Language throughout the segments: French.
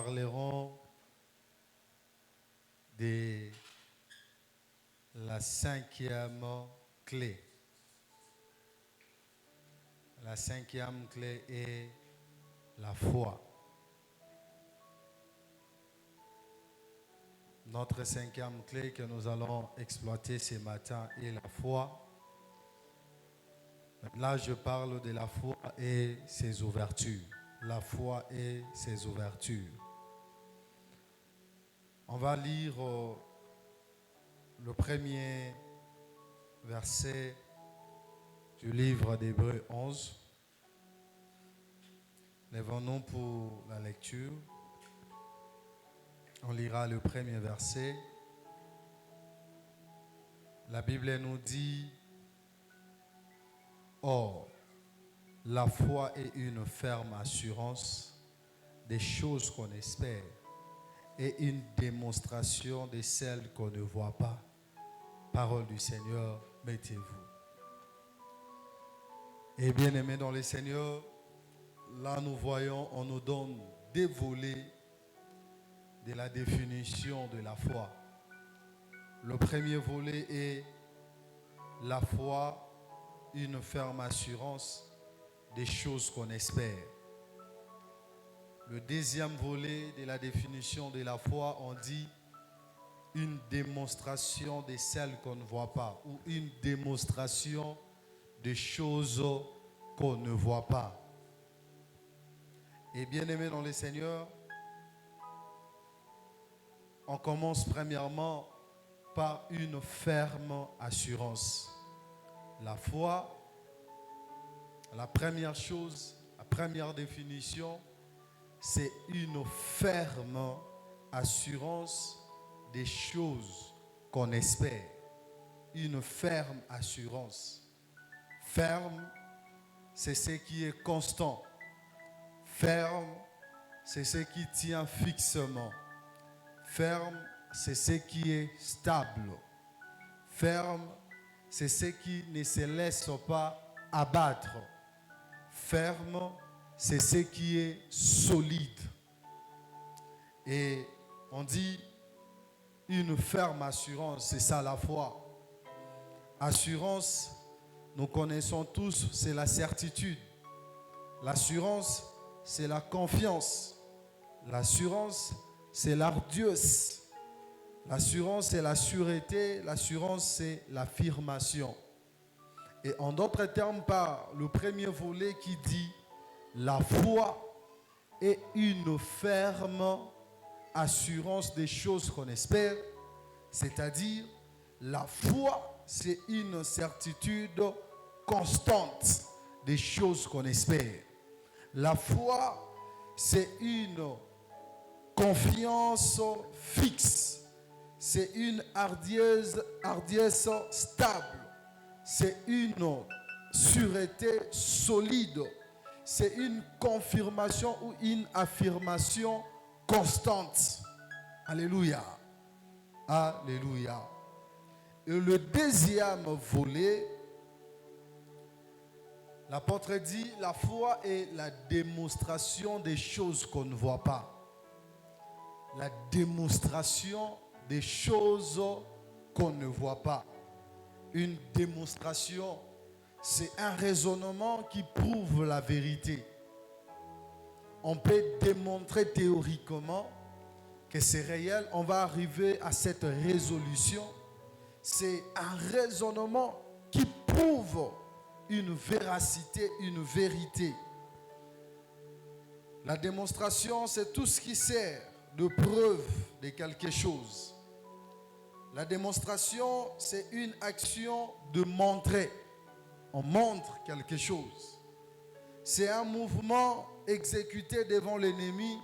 Parlerons de la cinquième clé. La cinquième clé est la foi. Notre cinquième clé que nous allons exploiter ce matin est la foi. Là, je parle de la foi et ses ouvertures. La foi et ses ouvertures. On va lire le premier verset du livre d'Hébreux 11. Lèvons-nous pour la lecture. On lira le premier verset. La Bible nous dit: Or, la foi est une ferme assurance des choses qu'on espère et une démonstration de celles qu'on ne voit pas. Parole du Seigneur, mettez-vous. Et bien aimés dans le Seigneur, là nous voyons, on nous donne des volets de la définition de la foi. Le premier volet est la foi, une ferme assurance des choses qu'on espère. Le deuxième volet de la définition de la foi, on dit une démonstration de celles qu'on ne voit pas, ou une démonstration de choses qu'on ne voit pas. Et bien aimé dans le Seigneur, on commence premièrement par une ferme assurance. La foi, la première chose, la première définition, c'est une ferme assurance des choses qu'on espère. Une ferme assurance. Ferme, c'est ce qui est constant. Ferme, c'est ce qui tient fixement. Ferme, c'est ce qui est stable. Ferme, c'est ce qui ne se laisse pas abattre. Ferme, c'est ce qui est solide. Et on dit une ferme assurance, c'est ça la foi. Assurance, nous connaissons tous, c'est la certitude. L'assurance, c'est la confiance. L'assurance, c'est l'arduesse. L'assurance, c'est la sûreté. L'assurance, c'est l'affirmation. Et en d'autres termes, par le premier volet qui dit la foi est une ferme assurance des choses qu'on espère, c'est-à-dire la foi, c'est une certitude constante des choses qu'on espère. La foi, c'est une confiance fixe, c'est une hardiesse stable, c'est une sûreté solide, c'est une confirmation ou une affirmation constante. Alléluia. Alléluia. Et le deuxième volet, l'apôtre dit, la foi est la démonstration des choses qu'on ne voit pas. La démonstration des choses qu'on ne voit pas. Une démonstration, c'est un raisonnement qui prouve la vérité. On peut démontrer théoriquement que c'est réel. On va arriver à cette résolution. C'est un raisonnement qui prouve une véracité, une vérité. La démonstration, c'est tout ce qui sert de preuve de quelque chose. La démonstration, c'est une action de montrer. On montre quelque chose. C'est un mouvement exécuté devant l'ennemi,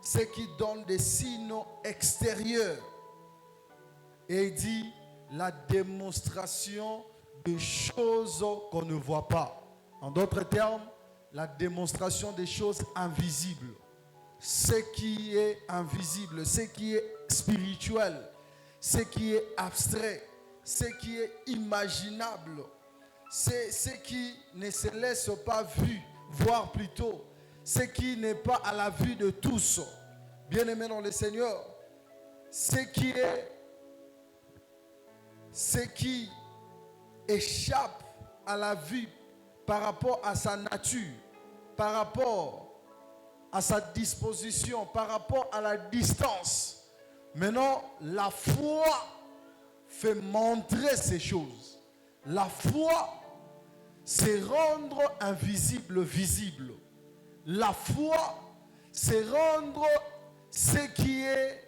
ce qui donne des signaux extérieurs. Et il dit la démonstration de choses qu'on ne voit pas. En d'autres termes, la démonstration des choses invisibles. Ce qui est invisible, ce qui est spirituel, ce qui est abstrait, ce qui est imaginable, c'est ce qui ne se laisse pas voir plutôt, ce qui n'est pas à la vue de tous. Bien-aimés dans le Seigneur, ce qui échappe à la vie par rapport à sa nature, par rapport à sa disposition, par rapport à la distance. Maintenant, la foi fait montrer ces choses. La foi, c'est rendre invisible visible. La foi, c'est rendre ce qui est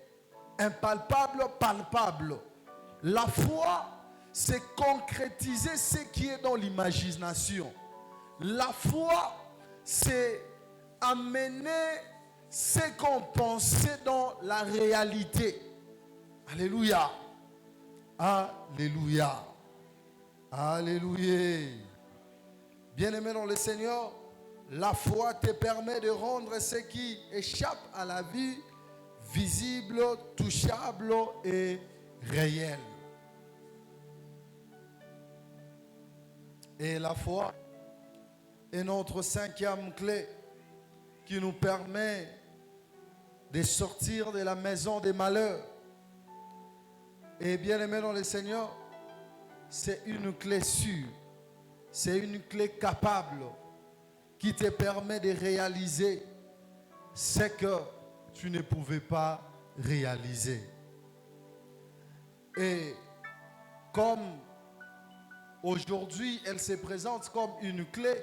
impalpable palpable. La foi, c'est concrétiser ce qui est dans l'imagination. La foi, c'est amener ce qu'on pensait dans la réalité. Alléluia. Alléluia. Alléluia. Bien-aimé dans le Seigneur, la foi te permet de rendre ce qui échappe à la vie visible, touchable et réel. Et la foi est notre cinquième clé qui nous permet de sortir de la maison des malheurs. Et bien aimé dans le Seigneur, c'est une clé sûre, c'est une clé capable qui te permet de réaliser ce que tu ne pouvais pas réaliser. Et comme aujourd'hui elle se présente comme une clé,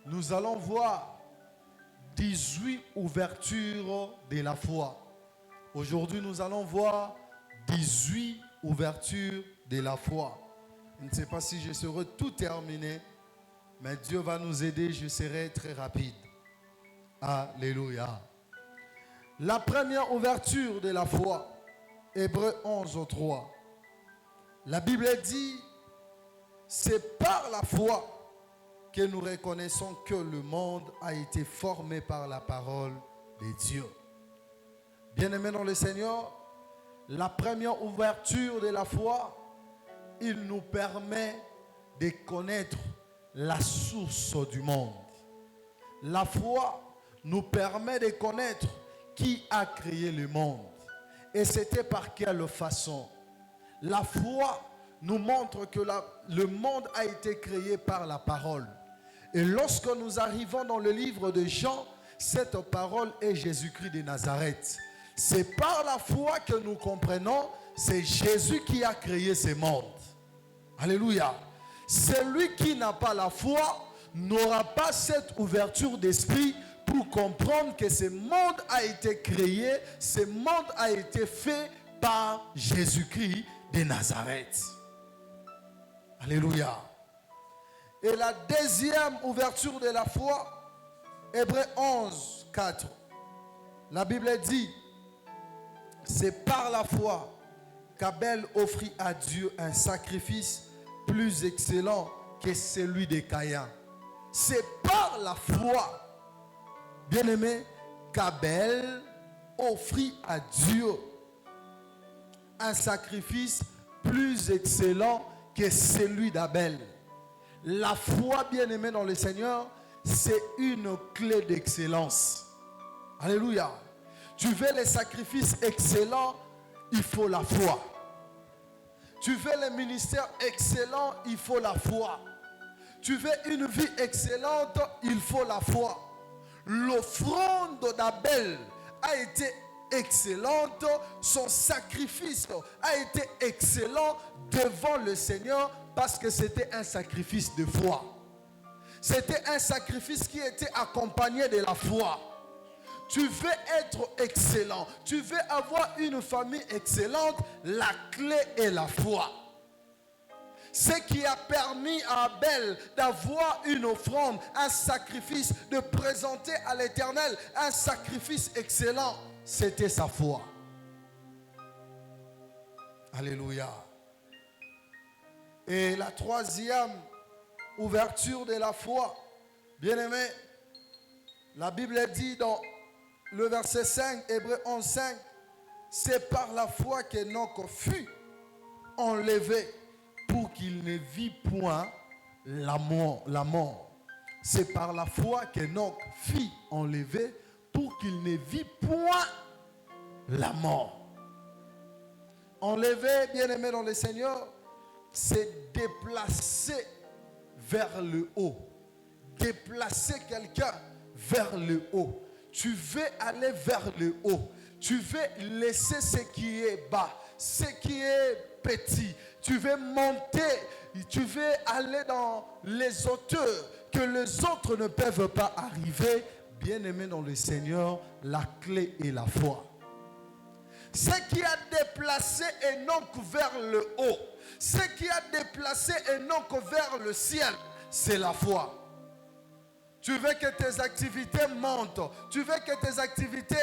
nous allons voir 18 ouvertures de la foi. Aujourd'hui, nous allons voir 18 ouvertures de la foi. Je ne sais pas si je serai tout terminé, mais Dieu va nous aider, je serai très rapide. Alléluia. La première ouverture de la foi, Hébreux 11:3. La Bible dit, c'est par la foi que nous reconnaissons que le monde a été formé par la parole de Dieu. Bien-aimés dans le Seigneur, la première ouverture de la foi, il nous permet de connaître la source du monde. La foi nous permet de connaître qui a créé le monde. Et c'était par quelle façon? La foi nous montre que le monde a été créé par la parole. Et lorsque nous arrivons dans le livre de Jean, cette parole est Jésus-Christ de Nazareth. C'est par la foi que nous comprenons, c'est Jésus qui a créé ce monde. Alléluia. Celui qui n'a pas la foi n'aura pas cette ouverture d'esprit pour comprendre que ce monde a été créé, ce monde a été fait par Jésus-Christ de Nazareth. Alléluia. Et la deuxième ouverture de la foi, Hébreux 11:4. La Bible dit, c'est par la foi qu'Abel offrit à Dieu un sacrifice plus excellent que celui de Caïn. C'est par la foi, bien-aimé, qu'Abel offrit à Dieu un sacrifice plus excellent que celui d'Abel. La foi, bien-aimée dans le Seigneur, c'est une clé d'excellence. Alléluia. Tu veux les sacrifices excellents, il faut la foi. Tu veux les ministères excellents, il faut la foi. Tu veux une vie excellente, il faut la foi. L'offrande d'Abel a été excellente, son sacrifice a été excellent devant le Seigneur parce que c'était un sacrifice de foi. C'était un sacrifice qui était accompagné de la foi. Tu veux être excellent, tu veux avoir une famille excellente, la clé est la foi. Ce qui a permis à Abel d'avoir une offrande, un sacrifice, de présenter à l'Éternel un sacrifice excellent, c'était sa foi. Alléluia. Et la troisième ouverture de la foi, bien-aimé, la Bible dit dans le verset 5, Hébreux 11:5, c'est par la foi qu'Enoch fut enlevé pour qu'il ne vit point la mort. C'est par la foi qu'Enoch fut enlevé pour qu'il ne vit point la mort. Enlever, bien-aimé dans le Seigneur, c'est déplacer vers le haut. Déplacer quelqu'un vers le haut. Tu veux aller vers le haut. Tu veux laisser ce qui est bas, ce qui est petit. Tu veux monter. Tu veux aller dans les hauteurs que les autres ne peuvent pas arriver. Bien-aimé dans le Seigneur, la clé est la foi. Ce qui a déplacé Enoch vers le haut, ce qui a déplacé Enoch vers le ciel, c'est la foi. Tu veux que tes activités montent, tu veux que tes activités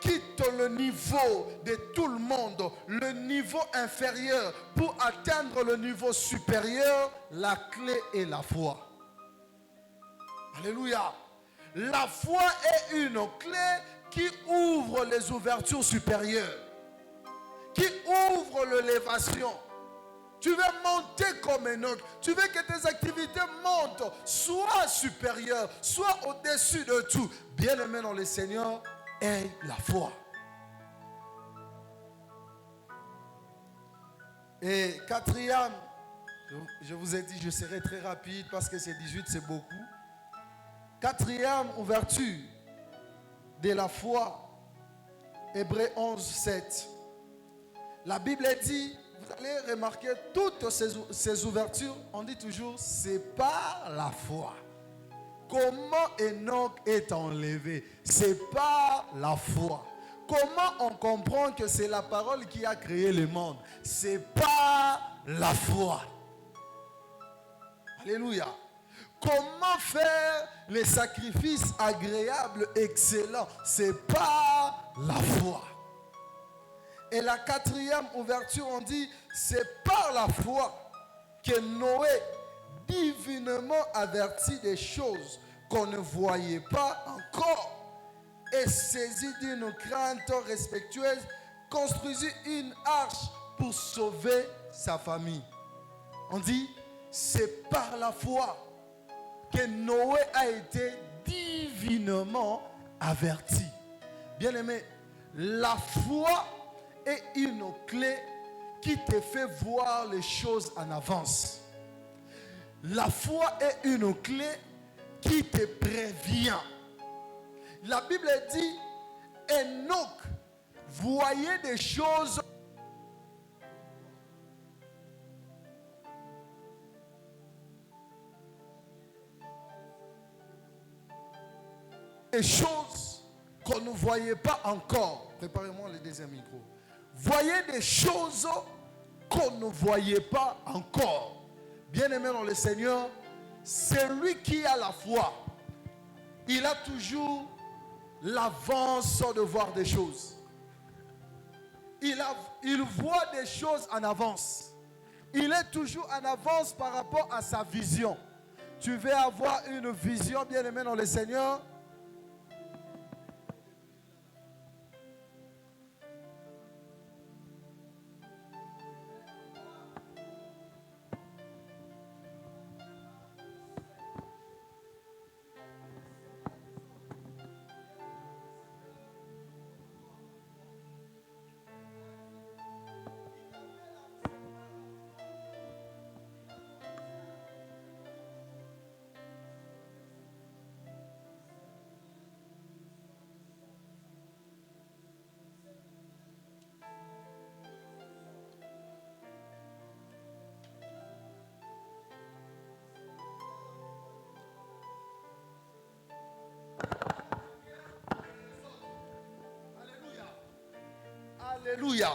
quittent le niveau de tout le monde, le niveau inférieur, pour atteindre le niveau supérieur. La clé est la foi. Alléluia. La foi est une clé qui ouvre les ouvertures supérieures, qui ouvre l'élévation. Tu veux monter comme Enoch. Tu veux que tes activités montent, soient supérieures, soient au-dessus de tout. Bien-aimé dans le Seigneur, aie la foi. Et quatrième, je vous ai dit, je serai très rapide parce que c'est 18, c'est beaucoup. Quatrième ouverture de la foi, Hébreux 11, 7. La Bible dit, vous allez remarquer toutes ces ouvertures, on dit toujours, c'est par la foi. Comment Enoch est enlevé? C'est par la foi. Comment on comprend que c'est la parole qui a créé le monde? C'est par la foi. Alléluia. Comment faire les sacrifices agréables, excellents? C'est par la foi. Et la quatrième ouverture, on dit, c'est par la foi que Noé, divinement averti des choses qu'on ne voyait pas encore, et saisi d'une crainte respectueuse, construisit une arche pour sauver sa famille. On dit, c'est par la foi que Noé a été divinement averti. Bien-aimé, la foi est une clé qui te fait voir les choses en avance. La foi est une clé qui te prévient. La Bible dit, Enoch voyait des choses qu'on ne voyait pas encore. Préparez-moi le deuxième micro. Voyez des choses qu'on ne voyait pas encore. Bien-aimé dans le Seigneur, celui qui a la foi, il a toujours l'avance de voir des choses. Il voit des choses en avance. Il est toujours en avance par rapport à sa vision. Tu veux avoir une vision, bien-aimé dans le Seigneur? Alléluia.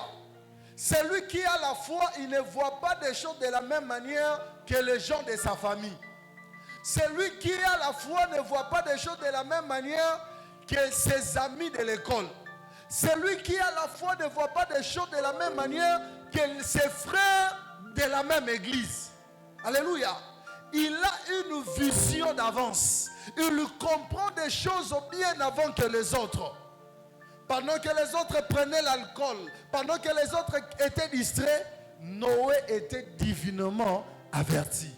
Celui qui a la foi, il ne voit pas des choses de la même manière que les gens de sa famille. Celui qui a la foi ne voit pas des choses de la même manière que ses amis de l'école. Celui qui a la foi ne voit pas des choses de la même manière que ses frères de la même église. Alléluia. Il a une vision d'avance. Il comprend des choses bien avant que les autres. Pendant que les autres prenaient l'alcool, pendant que les autres étaient distraits, Noé était divinement averti.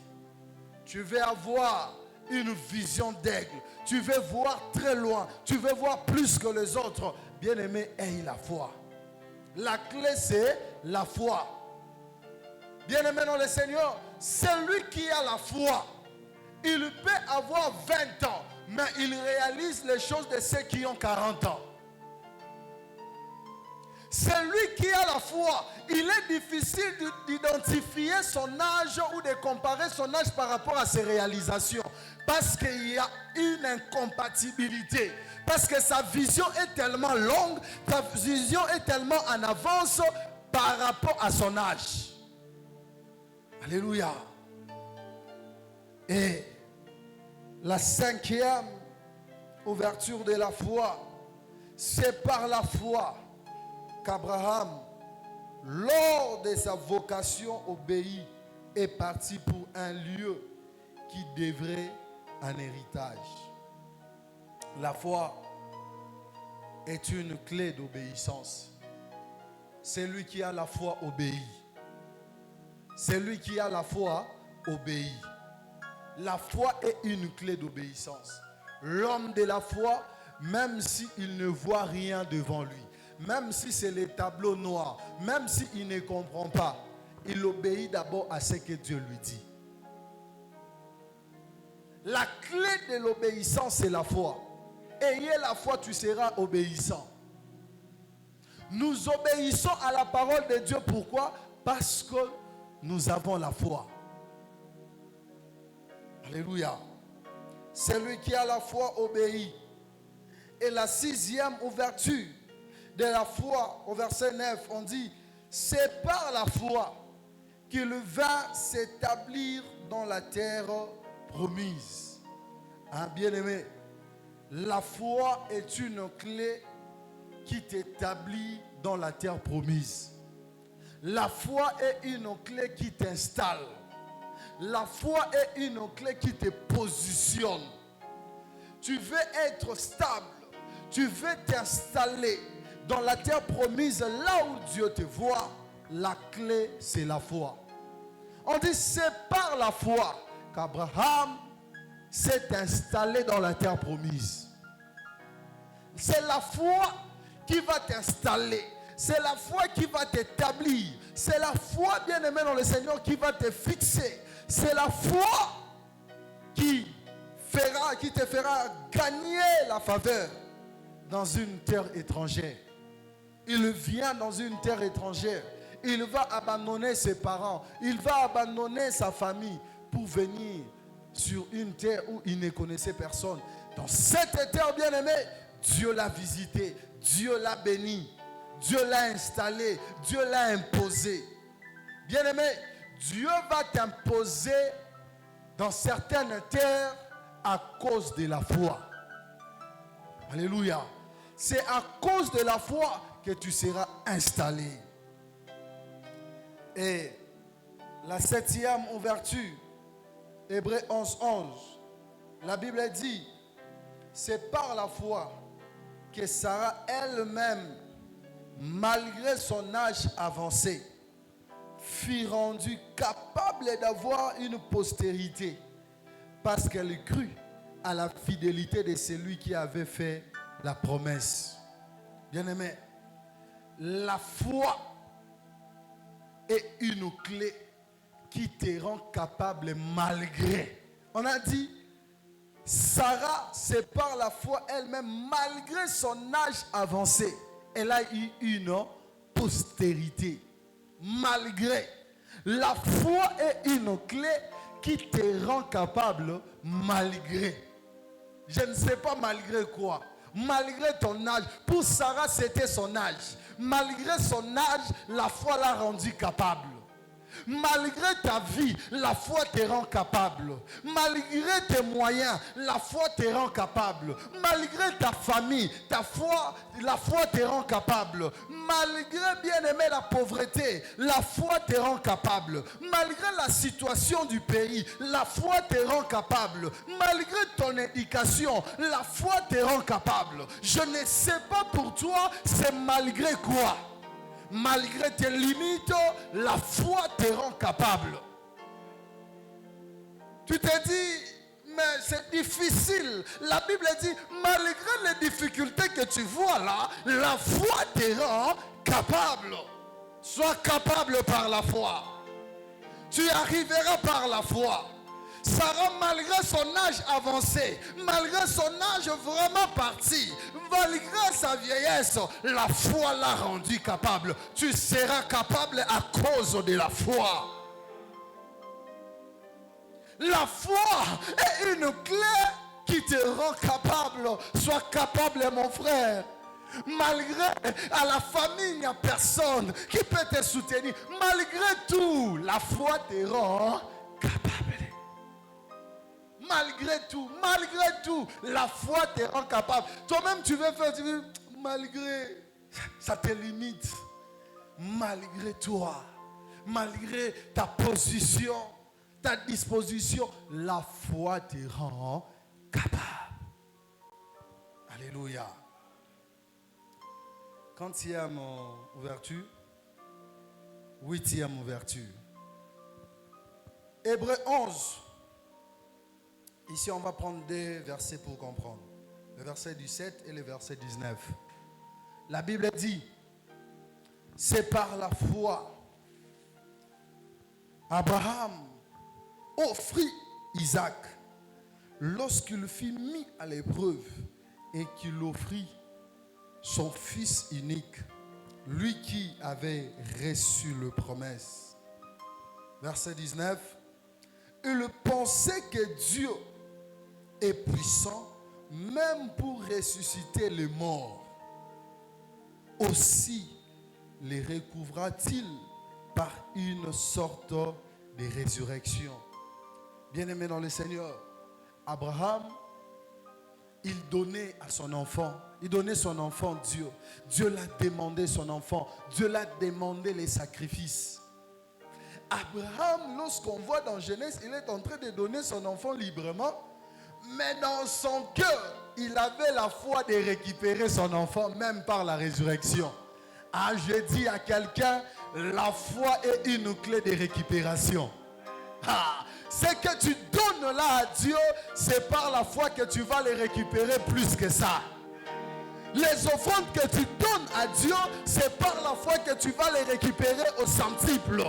Tu veux avoir une vision d'aigle. Tu veux voir très loin. Tu veux voir plus que les autres. Bien-aimé, aie la foi. La clé, c'est la foi. Bien-aimé dans le Seigneur, celui qui a la foi, il peut avoir 20 ans, mais il réalise les choses de ceux qui ont 40 ans. Celui qui a la foi, il est difficile d'identifier son âge ou de comparer son âge par rapport à ses réalisations. Parce qu'il y a une incompatibilité. Parce que sa vision est tellement longue, sa vision est tellement en avance par rapport à son âge. Alléluia. Et la 5e ouverture de la foi, c'est par la foi qu'Abraham, lors de sa vocation obéit, est parti pour un lieu qui devrait un héritage. La foi est une clé d'obéissance. Celui qui a la foi obéit. Celui qui a la foi obéit. La foi est une clé d'obéissance. L'homme de la foi, même s'il ne voit rien devant lui, même si c'est les tableaux noirs, même s'il ne comprend pas, il obéit d'abord à ce que Dieu lui dit. La clé de l'obéissance, c'est la foi. Ayez la foi, tu seras obéissant. Nous obéissons à la parole de Dieu. Pourquoi? Parce que nous avons la foi. Alléluia. Celui qui a la foi obéit. Et la 6e ouverture de la foi, au verset 9, on dit, c'est par la foi qu'il va s'établir dans la terre promise. Hein, bien-aimé, la foi est une clé qui t'établit dans la terre promise. La foi est une clé qui t'installe. La foi est une clé qui te positionne. Tu veux être stable. Tu veux t'installer dans la terre promise, là où Dieu te voit. La clé, c'est la foi. On dit, c'est par la foi qu'Abraham s'est installé dans la terre promise. C'est la foi qui va t'installer. C'est la foi qui va t'établir. C'est la foi, bien-aimé dans le Seigneur, qui va te fixer. C'est la foi qui te fera gagner la faveur dans une terre étrangère. Il vient dans une terre étrangère. Il va abandonner ses parents. Il va abandonner sa famille pour venir sur une terre où il ne connaissait personne. Dans cette terre, bien-aimé, Dieu l'a visité. Dieu l'a béni. Dieu l'a installé. Dieu l'a imposé. Bien-aimé, Dieu va t'imposer dans certaines terres à cause de la foi. Alléluia. C'est à cause de la foi que tu seras installé. Et la 7e ouverture, Hébreux 11:11, la Bible dit, c'est par la foi que Sarah elle-même, malgré son âge avancé, fut rendue capable d'avoir une postérité parce qu'elle crut à la fidélité de celui qui avait fait la promesse. Bien-aimé, la foi est une clé qui te rend capable malgré. On a dit, Sarah, c'est par la foi elle-même, malgré son âge avancé, elle a eu une postérité. Malgré. La foi est une clé qui te rend capable malgré. Je ne sais pas malgré quoi. Malgré ton âge. Pour Sarah, c'était son âge. Malgré son âge, la foi l'a rendu capable. Malgré ta vie, la foi te rend capable. Malgré tes moyens, la foi te rend capable. Malgré ta famille, la foi te rend capable. Malgré, bien-aimé, la pauvreté, la foi te rend capable. Malgré la situation du pays, la foi te rend capable. Malgré ton éducation, la foi te rend capable. Je ne sais pas pour toi, c'est malgré quoi. Malgré tes limites, la foi te rend capable. Tu te dis, mais c'est difficile. La Bible dit, malgré les difficultés que tu vois là, la foi te rend capable. Sois capable par la foi. Tu arriveras par la foi. Sarah, malgré son âge avancé, malgré son âge vraiment parti, malgré sa vieillesse, la foi l'a rendu capable. Tu seras capable à cause de la foi. La foi est une clé qui te rend capable. Sois capable, mon frère. Malgré à la famille, il n'y a personne qui peut te soutenir. Malgré tout, la foi te rend capable. Malgré tout, la foi te rend capable. Toi-même, tu veux faire, malgré, ça te limite. Malgré toi, malgré ta position, ta disposition, la foi te rend capable. Alléluia. Quantième ouverture, 8e ouverture. Hébreux 11. Ici, on va prendre deux versets pour comprendre. Le verset 17 et le verset 19. La Bible dit, c'est par la foi. Abraham offrit Isaac lorsqu'il fut mis à l'épreuve et qu'il offrit son fils unique, lui qui avait reçu la promesse. Verset 19. Il pensait que Dieu est puissant même pour ressusciter les morts. Aussi les recouvra-t-il par une sorte de résurrection. Bien-aimé dans le Seigneur, Abraham, il donnait à son enfant, il donnait son enfant Dieu. Dieu l'a demandé son enfant, Dieu l'a demandé les sacrifices. Abraham, lorsqu'on voit dans Genèse, il est en train de donner son enfant librement, mais dans son cœur, il avait la foi de récupérer son enfant, même par la résurrection. Ah, je dis à quelqu'un, la foi est une clé de récupération. Ah, ce que tu donnes là à Dieu, c'est par la foi que tu vas les récupérer plus que ça. Les offrandes que tu donnes à Dieu, c'est par la foi que tu vas les récupérer au centuple.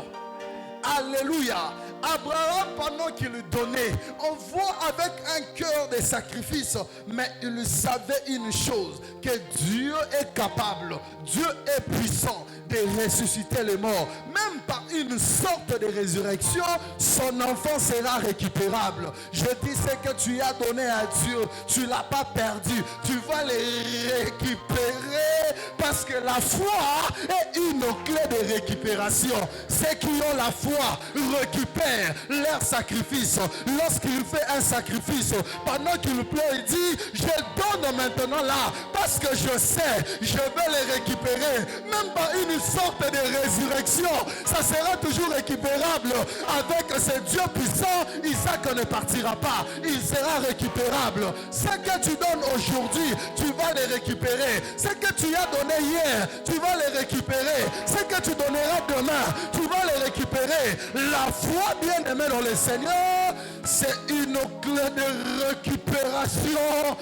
Alléluia. Abraham, pendant qu'il donnait, on voit avec un cœur de sacrifice, mais il savait une chose, que Dieu est capable, Dieu est puissant de ressusciter les morts. Même par une sorte de résurrection, son enfant sera récupérable. Je dis ce que tu as donné à Dieu, tu ne l'as pas perdu, tu vas les récupérer parce que la foi est une clé de récupération. Ceux qui ont la foi récupèrent leur sacrifice. Lorsqu'il fait un sacrifice, pendant qu'il pleure, il dit, je donne maintenant là parce que je sais, je vais les récupérer. Même par une sorte de résurrection, ça sera toujours récupérable. Avec ce Dieu puissant, Isaac ne partira pas, il sera récupérable. Ce que tu donnes aujourd'hui, tu vas les récupérer. Ce que tu as donné hier, tu vas les récupérer. Ce que tu donneras demain, tu vas les récupérer. La foi, bien aimée dans le Seigneur, c'est une clé de récupération.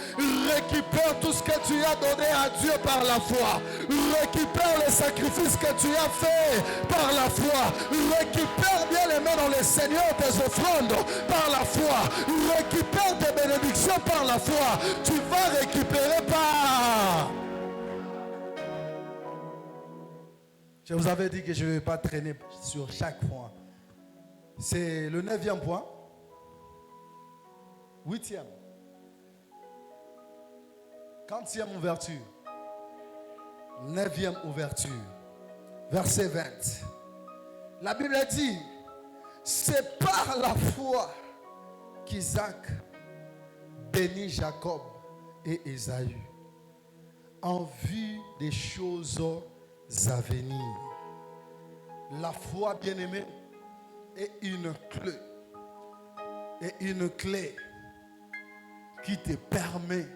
Récupère tout ce que tu as donné à Dieu par la foi. Récupère les sacrifices que tu as fait par la foi. Récupère, bien aimé dans le Seigneur, tes offrandes par la foi. Récupère tes bénédictions par la foi. Tu vas récupérer par... Je vous avais dit que je ne vais pas traîner sur chaque point. C'est le 9e point. 8e. 40e ouverture. 9e ouverture. Verset 20. La Bible dit, c'est par la foi qu'Isaac bénit Jacob et Ésaü en vue des choses à venir. La foi, bien-aimée, est une clé. Et une clé qui te permet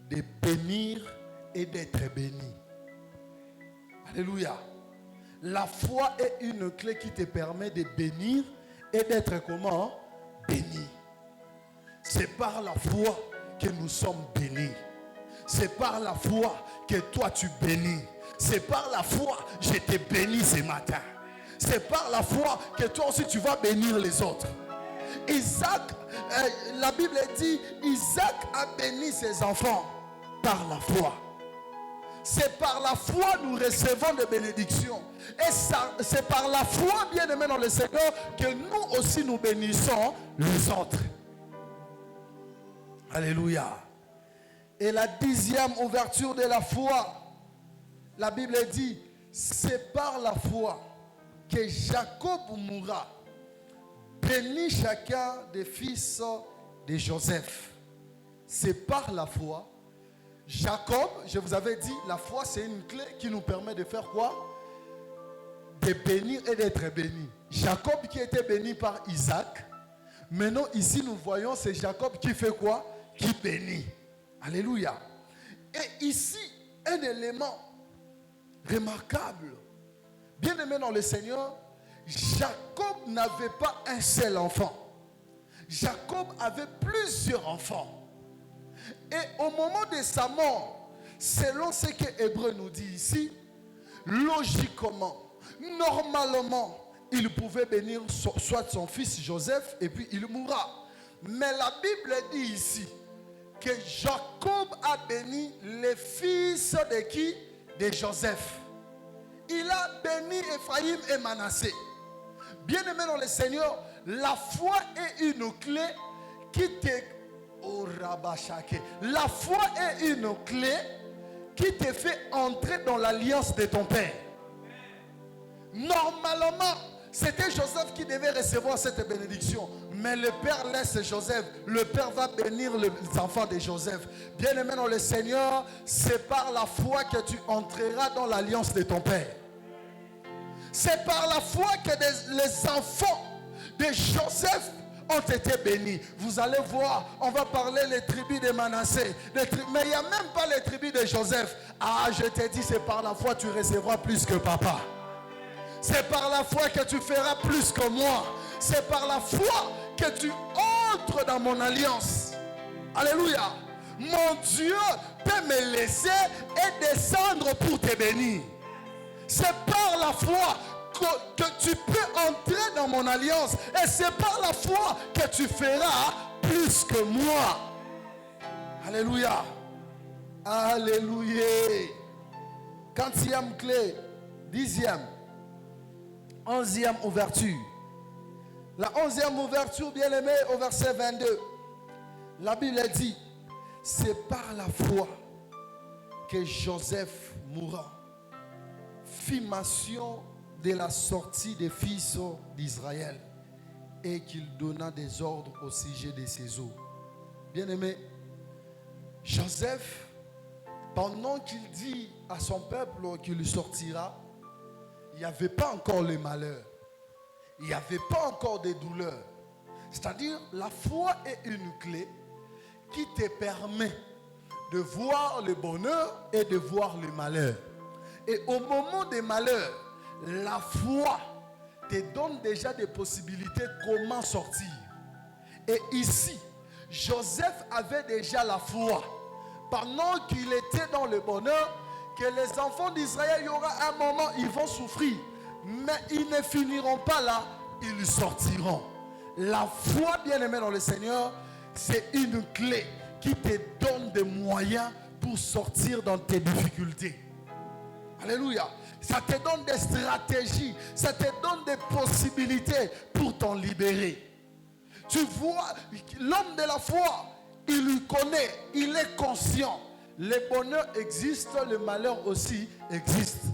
de bénir et d'être béni. Alléluia. La foi est une clé qui te permet de bénir et d'être comment? Béni. C'est par la foi que nous sommes bénis. C'est par la foi que toi tu bénis. C'est par la foi que je t'ai béni ce matin. C'est par la foi que toi aussi tu vas bénir les autres. Isaac, la Bible dit, Isaac a béni ses enfants par la foi. C'est par la foi que nous recevons des bénédictions. Et c'est par la foi, bien-aimés dans le Seigneur, que nous aussi nous bénissons les autres. Alléluia. Et la 10e ouverture de la foi, la Bible dit, c'est par la foi que Jacob mourra, bénit chacun des fils de Joseph. C'est par la foi. Jacob, je vous avais dit, la foi c'est une clé qui nous permet de faire quoi? De bénir et d'être béni. Jacob qui était béni par Isaac. Maintenant ici nous voyons c'est Jacob qui fait quoi? Qui bénit. Alléluia. Et ici un élément remarquable. Bien aimé dans le Seigneur, Jacob n'avait pas un seul enfant. Jacob avait plusieurs enfants. Et au moment de sa mort, selon ce que Hébreu nous dit ici, logiquement, normalement, il pouvait bénir soit son fils Joseph et puis il mourra. Mais la Bible dit ici que Jacob a béni les fils de qui? De Joseph. Il a béni Ephraïm et Manassé. Bien-aimé dans le Seigneur, la foi est une clé qui te... Oh, la foi est une clé qui te fait entrer dans l'alliance de ton père. Normalement, c'était Joseph qui devait recevoir cette bénédiction. Mais le père laisse Joseph. Le père va bénir les enfants de Joseph. Bien-aimé dans le Seigneur, c'est par la foi que tu entreras dans l'alliance de ton père. C'est par la foi que les enfants de Joseph ont été bénis. Vous allez voir, on va parler les tribus de Manassé. Mais il n'y a même pas les tribus de Joseph. Ah, je t'ai dit, c'est par la foi que tu recevras plus que papa. C'est par la foi que tu feras plus que moi. C'est par la foi que tu entres dans mon alliance. Alléluia. Mon Dieu peut me laisser et descendre pour te bénir. C'est par la foi que tu peux entrer dans mon alliance. Et c'est par la foi que tu feras plus que moi. Alléluia. Alléluia. 40e clé. 10e. 11e ouverture. La 11e ouverture, bien aimé, au verset 22. La Bible dit, c'est par la foi que Joseph mourra, fit mention de la sortie des fils d'Israël et qu'il donna des ordres au sujet de ses eaux. Bien aimé, Joseph, pendant qu'il dit à son peuple qu'il sortira, il n'y avait pas encore le malheur. Il n'y avait pas encore des douleurs. C'est-à-dire, la foi est une clé qui te permet de voir le bonheur et de voir le malheur. Et au moment des malheurs, la foi te donne déjà des possibilités comment sortir. Et ici, Joseph avait déjà la foi. Pendant qu'il était dans le bonheur, que les enfants d'Israël, il y aura un moment, ils vont souffrir. Mais ils ne finiront pas là, ils sortiront. La foi, bien-aimée dans le Seigneur, c'est une clé qui te donne des moyens pour sortir dans tes difficultés. Alléluia. Ça te donne des stratégies, ça te donne des possibilités pour t'en libérer. Tu vois, l'homme de la foi, il lui connaît, il est conscient. Le bonheur existe, le malheur aussi existe.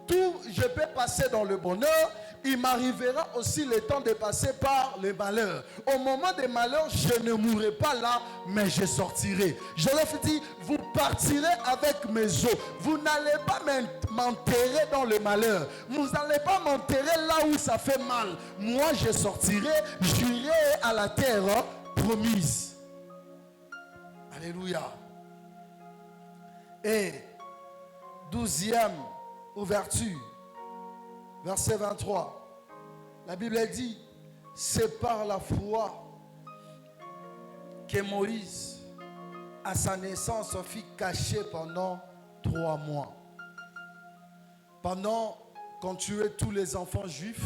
Tout, je peux passer dans le bonheur, il m'arrivera aussi le temps de passer par le malheur. Au moment des malheurs, je ne mourrai pas là, mais je sortirai. Joseph dit, vous partirez avec mes os. Vous n'allez pas m'enterrer dans le malheur. Vous n'allez pas m'enterrer là où ça fait mal. Moi, je sortirai, j'irai à la terre promise. Alléluia. Et 12e ouverture, verset 23. La Bible dit, c'est par la foi que Moïse, à sa naissance, fut caché pendant 3 mois. Pendant qu'on tuait tous les enfants juifs,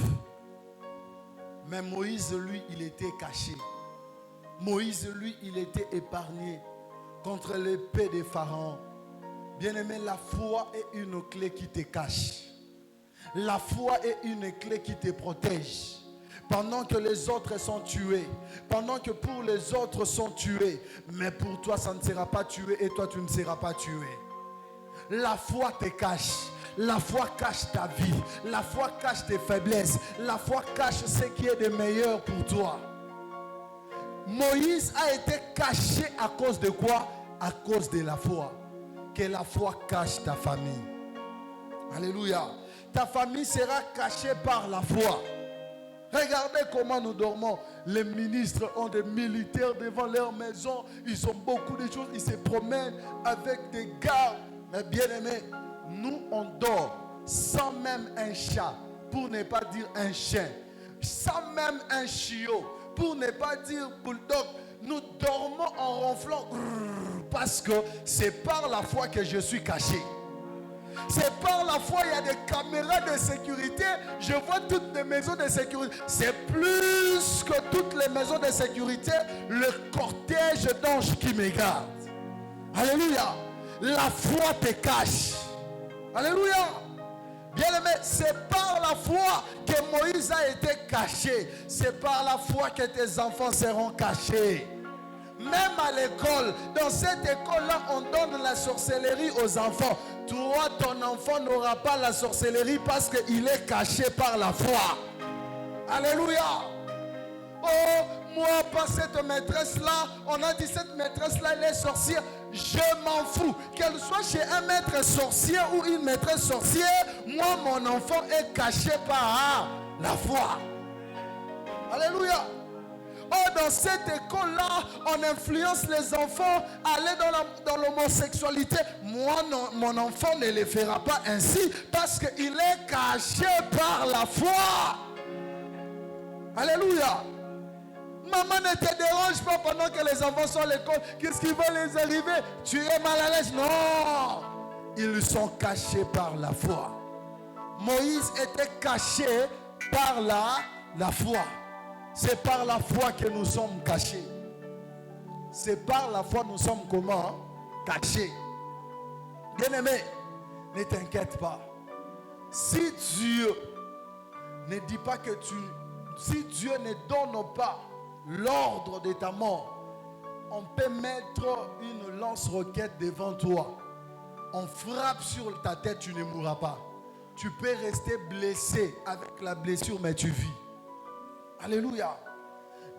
mais Moïse, lui, il était caché. Moïse, lui, il était épargné contre l'épée des pharaons. Bien-aimé, la foi est une clé qui te cache. La foi est une clé qui te protège. Pendant que les autres sont tués, pendant que pour les autres sont tués, mais pour toi ça ne sera pas tué et toi tu ne seras pas tué. La foi te cache. La foi cache ta vie. La foi cache tes faiblesses. La foi cache ce qui est de meilleur pour toi. Moïse a été caché à cause de quoi? À cause de la foi. Que la foi cache ta famille. Alléluia. Ta famille sera cachée par la foi. Regardez comment nous dormons. Les ministres ont des militaires devant leur maison. Ils ont beaucoup de choses. Ils se promènent avec des gardes. Mais bien aimés, nous on dort sans même un chat, pour ne pas dire un chien, sans même un chiot, pour ne pas dire bulldog. Nous dormons en ronflant parce que c'est par la foi que je suis caché. C'est par la foi, il y a des caméras de sécurité. Je vois toutes les maisons de sécurité. C'est plus que toutes les maisons de sécurité, le cortège d'anges qui me garde. Alléluia. La foi te cache. Alléluia. Bien aimé, c'est par la foi que Moïse a été caché. C'est par la foi que tes enfants seront cachés. Même à l'école, dans cette école-là, on donne la sorcellerie aux enfants. Toi, ton enfant n'aura pas la sorcellerie parce qu'il est caché par la foi. Alléluia. Oh, moi, pas cette maîtresse-là, on a dit cette maîtresse-là, elle est sorcière. Je m'en fous. Qu'elle soit chez un maître sorcier ou une maîtresse sorcière, moi, mon enfant est caché par la foi. Alléluia. Oh, dans cette école-là, on influence les enfants à aller dans l'homosexualité. Moi, non, mon enfant ne le fera pas ainsi parce qu'il est caché par la foi. Alléluia. Maman, ne te dérange pas pendant que les enfants sont à l'école. Qu'est-ce qui va les arriver? Tu es mal à l'aise? Non. Ils sont cachés par la foi. Moïse était caché par la foi. C'est par la foi que nous sommes cachés. C'est par la foi que nous sommes comment? Cachés. Bien-aimé, ne t'inquiète pas. Si Dieu ne dit pas que si Dieu ne donne pas l'ordre de ta mort, on peut mettre une lance-roquette devant toi. On frappe sur ta tête, tu ne mourras pas. Tu peux rester blessé avec la blessure, mais tu vis. Alléluia.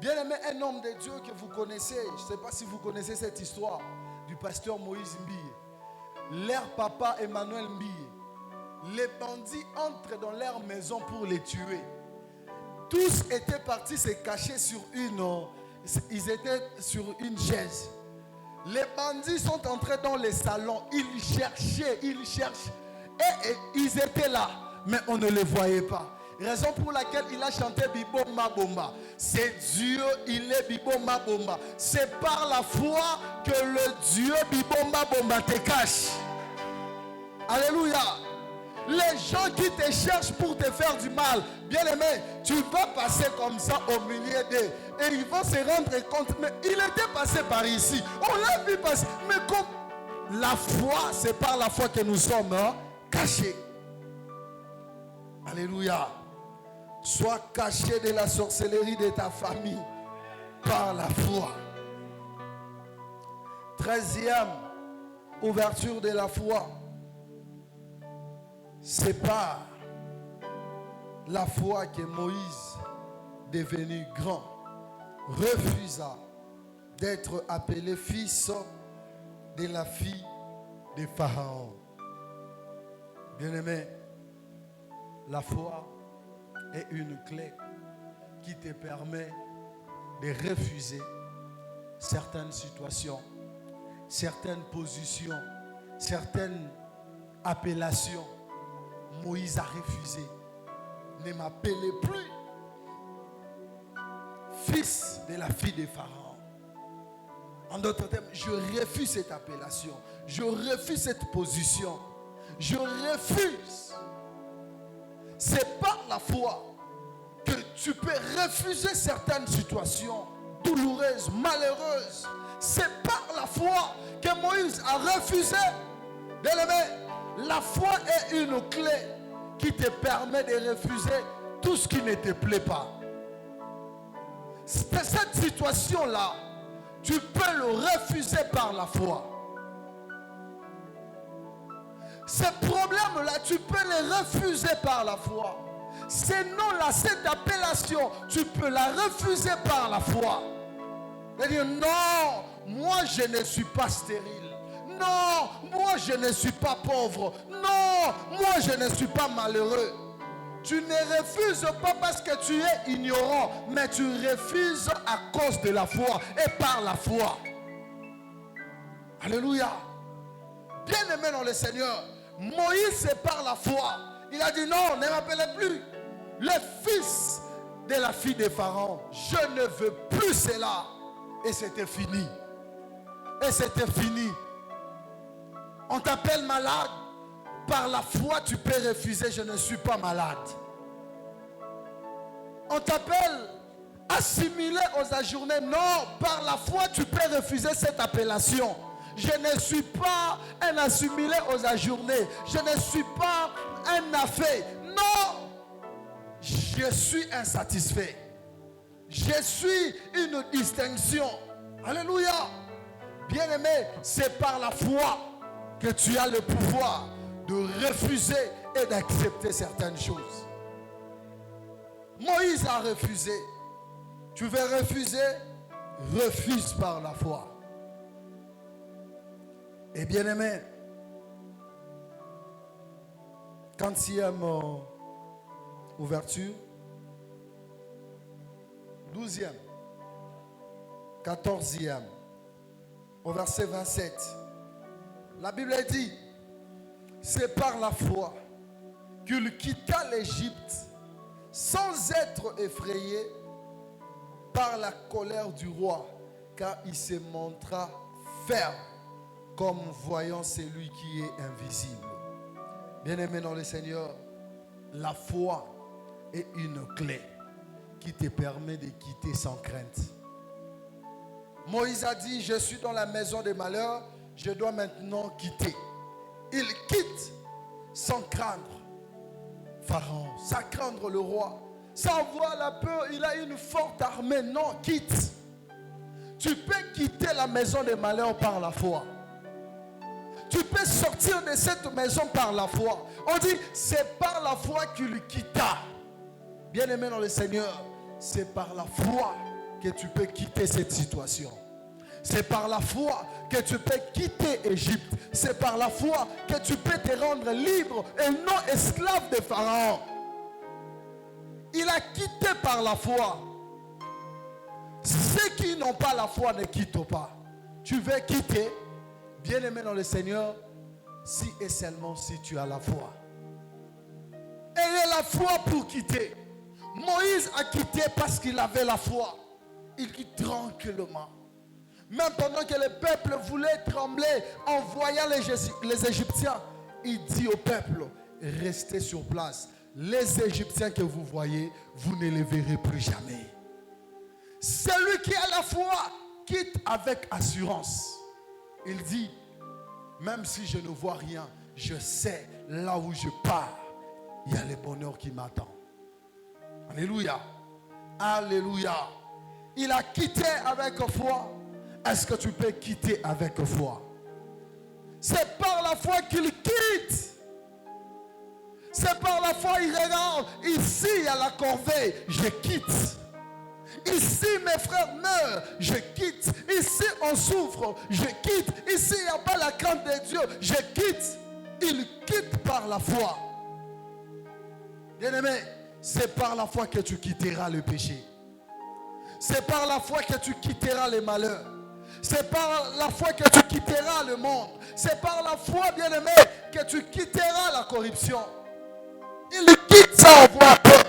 Bien aimé, un homme de Dieu que vous connaissez, je ne sais pas si vous connaissez cette histoire du pasteur Moïse Mbille. Leur papa Emmanuel Mbille. Les bandits entrent dans leur maison pour les tuer. Tous étaient partis se cacher sur ils étaient sur une chaise. Les bandits sont entrés dans les salons. Ils cherchaient. Et ils étaient là, mais on ne les voyait pas. Raison pour laquelle il a chanté Bibo Mabomba. C'est Dieu, il est Bibo Mabomba. C'est par la foi que le Dieu Bibo Mabomba te cache. Alléluia. Les gens qui te cherchent pour te faire du mal, bien aimé, tu vas passer comme ça au milieu d'eux. Et ils vont se rendre compte, mais il était passé par ici. On l'a vu passer. Mais comme la foi, c'est par la foi que nous sommes cachés. Alléluia. Sois caché de la sorcellerie de ta famille par la foi. 13e ouverture de la foi. C'est par la foi que Moïse, devenu grand, refusa d'être appelé fils de la fille de Pharaon. Bien-aimé, la foi est une clé qui te permet de refuser certaines situations, certaines positions, certaines appellations. Moïse a refusé. Ne m'appelez plus fils de la fille de Pharaon. En d'autres termes, je refuse cette appellation. Je refuse cette position. Je refuse. C'est par la foi que tu peux refuser certaines situations douloureuses, malheureuses. C'est par la foi que Moïse a refusé. Bien-aimé, la foi est une clé qui te permet de refuser tout ce qui ne te plaît pas. Cette situation-là, tu peux le refuser par la foi. Ces problèmes-là, tu peux les refuser par la foi. Ces noms-là, cette appellation, tu peux la refuser par la foi. Et dire non, moi je ne suis pas stérile. Non, moi je ne suis pas pauvre. Non, moi je ne suis pas malheureux. Tu ne refuses pas parce que tu es ignorant, mais tu refuses à cause de la foi et par la foi. Alléluia. Bien-aimé dans le Seigneur, Moïse, c'est par la foi. Il a dit non, ne m'appelez plus le fils de la fille de Pharaon. Je ne veux plus cela. Et c'était fini. Et c'était fini. On t'appelle malade. Par la foi, tu peux refuser. Je ne suis pas malade. On t'appelle assimilé aux ajournés. Non, par la foi, tu peux refuser cette appellation. Je ne suis pas un assimilé aux ajournés. Je ne suis pas un affaire. Non, je suis insatisfait. Je suis une distinction. Alléluia. Bien-aimé, c'est par la foi que tu as le pouvoir de refuser et d'accepter certaines choses. Moïse a refusé. Tu veux refuser? Refuse par la foi. Et bien-aimé, 46e ouverture, 12e, 14e, au verset 27. La Bible dit, c'est par la foi qu'il quitta l'Égypte sans être effrayé par la colère du roi, car il se montra ferme comme voyant celui qui est invisible. Bien-aimé dans le Seigneur, la foi est une clé qui te permet de quitter sans crainte. Moïse a dit, je suis dans la maison des malheurs, je dois maintenant quitter. Il quitte sans craindre Pharaon, sans craindre le roi, sans avoir la peur, il a une forte armée. Non, quitte. Tu peux quitter la maison des malheurs par la foi. Tu peux sortir de cette maison par la foi. On dit, c'est par la foi qu'il quitta. Bien-aimé dans le Seigneur, c'est par la foi que tu peux quitter cette situation. C'est par la foi que tu peux quitter Égypte. C'est par la foi que tu peux te rendre libre et non esclave de Pharaon. Il a quitté par la foi. Ceux qui n'ont pas la foi ne quittent pas. Tu veux quitter, bien-aimé dans le Seigneur, si et seulement si tu as la foi. Ayez la foi pour quitter. Moïse a quitté parce qu'il avait la foi. Il quitte tranquillement. Même pendant que le peuple voulait trembler en voyant les Égyptiens, il dit au peuple, restez sur place. Les Égyptiens que vous voyez, vous ne les verrez plus jamais. Celui qui a la foi quitte avec assurance. Il dit, même si je ne vois rien, je sais là où je pars, il y a le bonheur qui m'attend. Alléluia. Alléluia. Il a quitté avec foi. Est-ce que tu peux quitter avec foi? C'est par la foi qu'il quitte. C'est par la foi il regarde. Ici il y a la corvée, je quitte. Ici mes frères meurent, je quitte. Ici on souffre, je quitte. Ici il n'y a pas la crainte de Dieu, je quitte. Il quitte par la foi. Bien-aimé, c'est par la foi que tu quitteras le péché. C'est par la foi que tu quitteras les malheurs. C'est par la foi que tu quitteras le monde. C'est par la foi, bien-aimé, que tu quitteras la corruption. Il quitte sans avoir peur.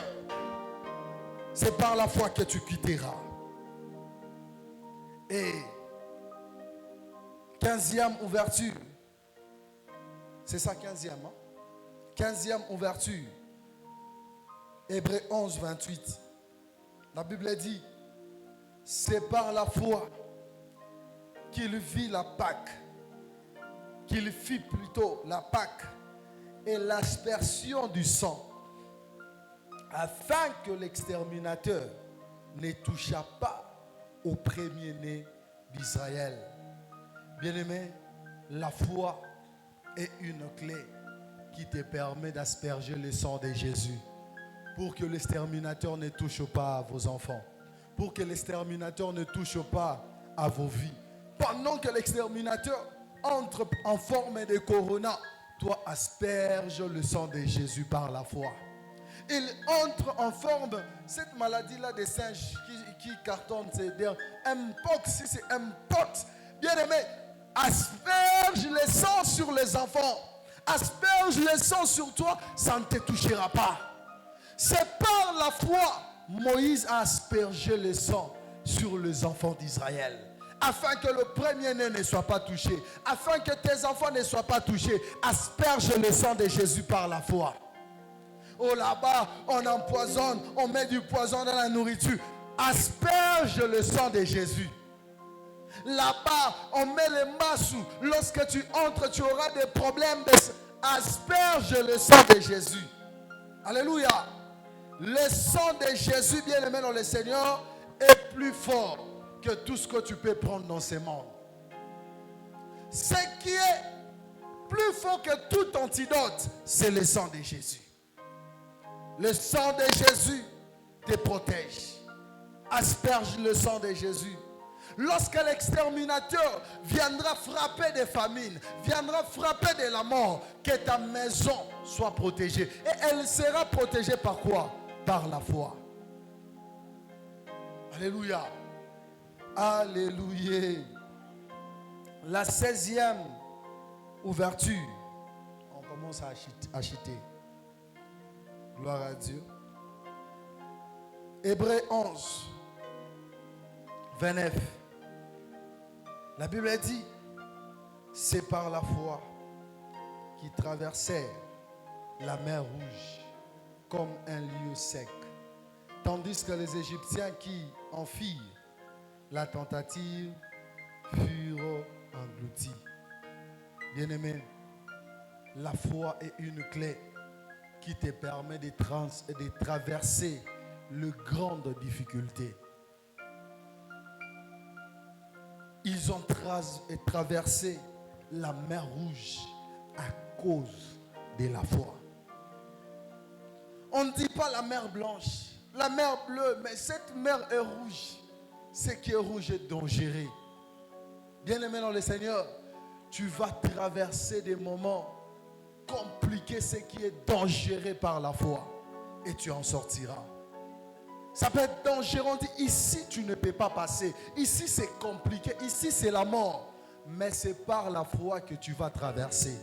C'est par la foi que tu quitteras. Et 15e ouverture. C'est ça, 15e. 15e ouverture. Hébreux 11, 28. La Bible dit, c'est par la foi qu'il vit la Pâque, qu'il fit plutôt la Pâque et l'aspersion du sang, afin que l'exterminateur ne touchât pas au premier-né d'Israël. Bien-aimé, la foi est une clé qui te permet d'asperger le sang de Jésus pour que l'exterminateur ne touche pas à vos enfants, pour que l'exterminateur ne touche pas à vos vies. Pendant que l'exterminateur entre en forme de corona, toi asperge le sang de Jésus par la foi. Il entre en forme, cette maladie-là des singes qui cartonne, c'est-à-dire Mpox, si c'est Mpox, bien aimé, asperge le sang sur les enfants, asperge le sang sur toi, ça ne te touchera pas. C'est par la foi, Moïse a aspergé le sang sur les enfants d'Israël, afin que le premier-né ne soit pas touché, afin que tes enfants ne soient pas touchés. Asperge le sang de Jésus par la foi. Oh, là-bas, on empoisonne, on met du poison dans la nourriture. Asperge le sang de Jésus. Là-bas, on met les massous. Lorsque tu entres, tu auras des problèmes. Asperge le sang de Jésus. Alléluia. Le sang de Jésus, bien aimé dans le Seigneur, est plus fort que tout ce que tu peux prendre dans ce monde. Ce qui est plus fort que tout antidote, c'est le sang de Jésus. Le sang de Jésus te protège. Asperge le sang de Jésus. Lorsque l'exterminateur viendra frapper des famines, viendra frapper de la mort, que ta maison soit protégée. Et elle sera protégée par quoi? Par la foi. Alléluia. Alléluia. La 16e ouverture. On commence à acheter. Gloire à Dieu. Hébreux 11, 29. La Bible dit, c'est par la foi qu'ils traversèrent la mer Rouge comme un lieu sec, tandis que les Égyptiens qui en firent la tentative furent engloutis. Bien-aimé, la foi est une clé qui te permet de traverser les grandes difficultés. Ils ont traversé la mer Rouge à cause de la foi. On ne dit pas la mer Blanche, la mer Bleue, mais cette mer est rouge. Ce qui est rouge est dangereux. Bien-aimé dans le Seigneur, tu vas traverser des moments compliqués, ce qui est dangereux par la foi, et tu en sortiras. Ça peut être dangereux, on dit ici tu ne peux pas passer, ici c'est compliqué, ici c'est la mort, mais c'est par la foi que tu vas traverser.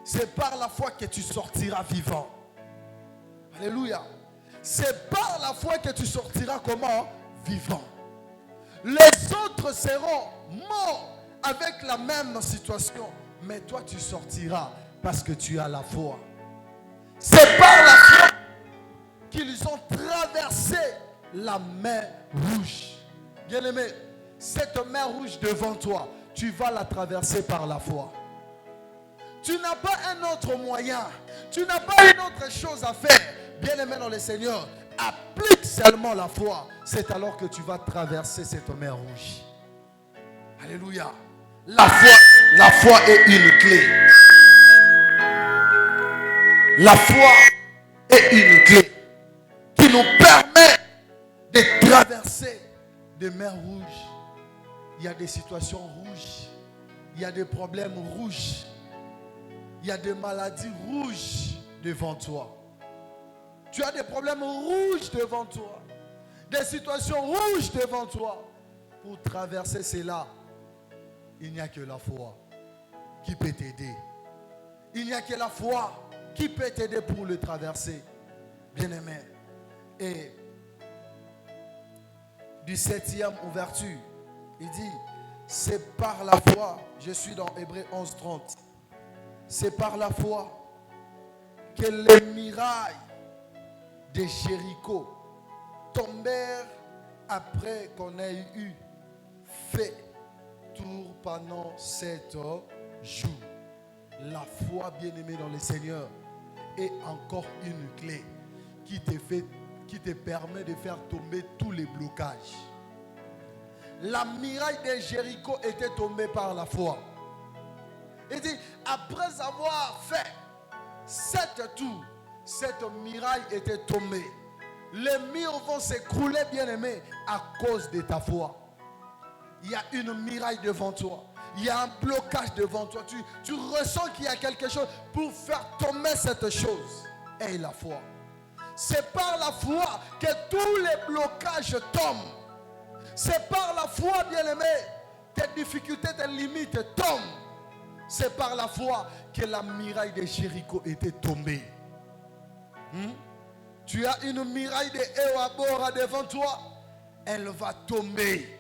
C'est par la foi que tu sortiras vivant. Alléluia. C'est par la foi que tu sortiras comment? Vivant. Les autres seront morts avec la même situation, mais toi tu sortiras parce que tu as la foi. C'est par la foi qu'ils ont traversé la mer Rouge. Bien-aimé, cette mer rouge devant toi, tu vas la traverser par la foi. Tu n'as pas un autre moyen, tu n'as pas une autre chose à faire. Bien-aimé dans le Seigneur, applique seulement la foi. C'est alors que tu vas traverser cette mer rouge. Alléluia. La foi est une clé. La foi est une clé qui nous permet de traverser des mers rouges. Il y a des situations rouges. Il y a des problèmes rouges. Il y a des maladies rouges devant toi. Tu as des problèmes rouges devant toi. Des situations rouges devant toi. Pour traverser cela, il n'y a que la foi qui peut t'aider. Il n'y a que la foi qui peut t'aider pour le traverser. Bien-aimé. Et du 7e ouverture, il dit, C'est par la foi. Je suis dans Hébreux 11:30. C'est par la foi que les murailles de Jéricho tombèrent après qu'on ait eu fait tour pendant 7 jours. La foi, bien-aimée dans le Seigneur, est encore une clé qui te permet de faire tomber tous les blocages. La muraille de Jéricho était tombée par la foi. Il dit, après avoir fait 7 tours, cette muraille était tombée. Les murs vont s'écrouler, bien-aimé, à cause de ta foi. Il y a une muraille devant toi. Il y a un blocage devant toi. Tu ressens qu'il y a quelque chose pour faire tomber cette chose. Et la foi. C'est par la foi que tous les blocages tombent. C'est par la foi, bien-aimé, tes difficultés, tes limites tombent. C'est par la foi que la muraille de Jéricho était tombée. Tu as une muraille de Éoabora devant toi, elle va tomber.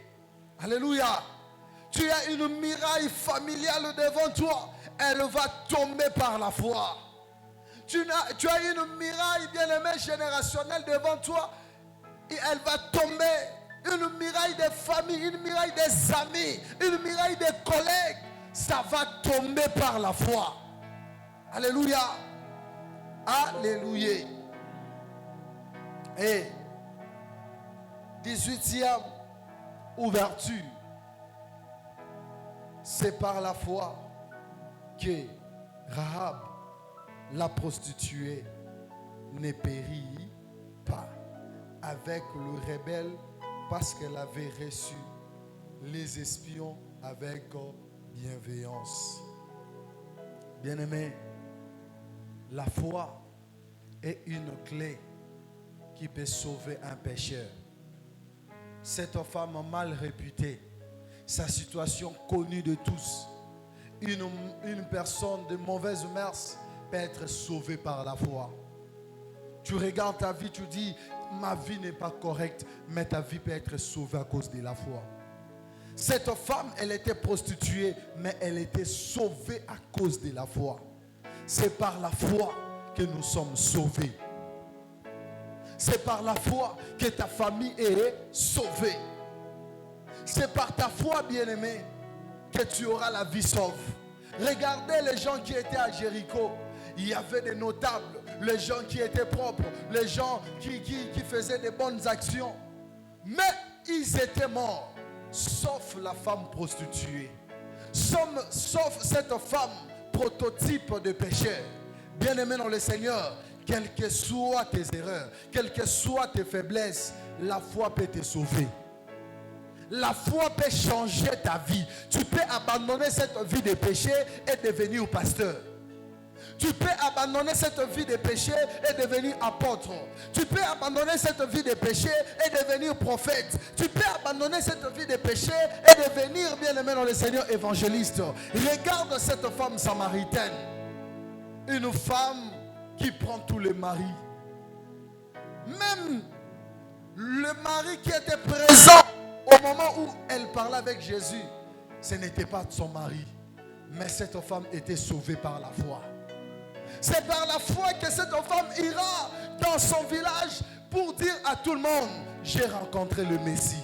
Alléluia. Tu as une muraille familiale devant toi, elle va tomber par la foi. Tu as une muraille, bien-aimée, générationnelle devant toi, et elle va tomber. Une muraille de famille, une muraille des amis, une muraille des collègues, ça va tomber par la foi. Alléluia. Alléluia. Et 18e ouverture. C'est par la foi que Rahab, la prostituée, ne périt pas avec le rebelle, parce qu'elle avait reçu les espions avec bienveillance. Bien-aimé, la foi est une clé qui peut sauver un pécheur. Cette femme mal réputée, sa situation connue de tous, une personne de mauvaise mœurs peut être sauvée par la foi. Tu regardes ta vie, tu dis, ma vie n'est pas correcte, mais ta vie peut être sauvée à cause de la foi. Cette femme, elle était prostituée, mais elle était sauvée à cause de la foi. C'est par la foi que nous sommes sauvés. C'est par la foi que ta famille est sauvée. C'est par ta foi, bien-aimé, que tu auras la vie sauve. Regardez les gens qui étaient à Jéricho. Il y avait des notables, les gens qui étaient propres, les gens qui faisaient des bonnes actions. Mais ils étaient morts, sauf la femme prostituée. Sauf cette femme prototype de pécheur. Bien-aimé dans le Seigneur, quelles que soient tes erreurs, quelles que soient tes faiblesses, la foi peut te sauver. La foi peut changer ta vie. Tu peux abandonner cette vie de péché et devenir pasteur. Tu peux abandonner cette vie de péché et devenir apôtre. Tu peux abandonner cette vie de péché et devenir prophète. Tu peux abandonner cette vie de péché et devenir, bien-aimé dans le Seigneur, évangéliste. Regarde cette femme samaritaine. Une femme qui prend tous les maris. Même le mari qui était présent au moment où elle parlait avec Jésus, ce n'était pas son mari. Mais cette femme était sauvée par la foi. C'est par la foi que cette femme ira dans son village pour dire à tout le monde, j'ai rencontré le Messie.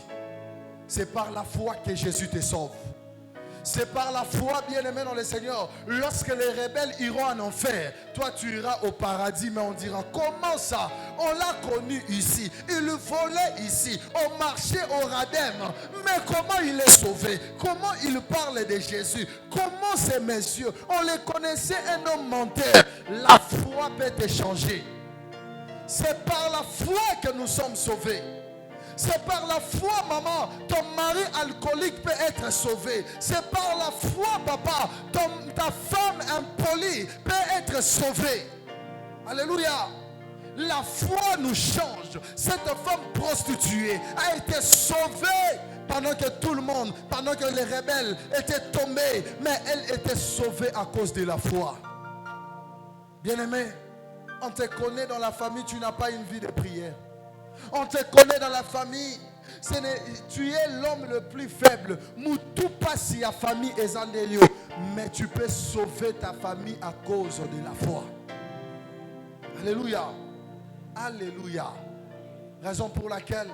C'est par la foi que Jésus te sauve. C'est par la foi, bien-aimé dans le Seigneur. Lorsque les rebelles iront en enfer, toi tu iras au paradis, mais on dira, comment ça? On l'a connu ici, il volait ici, on marchait au Radem, mais comment il est sauvé? Comment il parle de Jésus? Comment c'est mes yeux? On les connaissait, un homme menteur. La foi peut te changer. C'est par la foi que nous sommes sauvés. C'est par la foi, maman, ton mari alcoolique peut être sauvé. C'est par la foi, papa, ta femme impolie peut être sauvée. Alléluia. La foi nous change. Cette femme prostituée a été sauvée pendant que tout le monde, pendant que les rebelles étaient tombés. Mais elle était sauvée à cause de la foi. Bien-aimé, on te connaît dans la famille, tu n'as pas une vie de prière. On te connaît dans la famille, Tu es l'homme le plus faible. Tout passe à famille et Zandelio. Mais tu peux sauver ta famille à cause de la foi. Alléluia. Alléluia. Raison pour laquelle,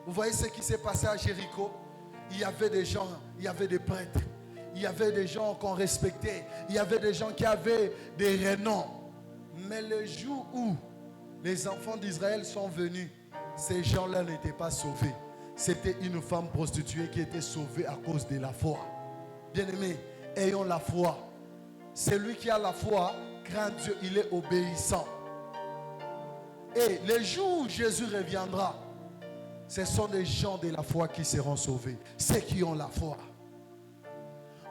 vous voyez ce qui s'est passé à Jéricho. Il y avait des gens, il y avait des prêtres. Il y avait des gens qu'on respectait. Il y avait des gens qui avaient des renoms. Mais le jour où les enfants d'Israël sont venus, ces gens-là n'étaient pas sauvés. C'était une femme prostituée qui était sauvée à cause de la foi. Bien-aimés, ayons la foi. Celui qui a la foi, craint Dieu, il est obéissant. Et le jour où Jésus reviendra, ce sont les gens de la foi qui seront sauvés. Ceux qui ont la foi.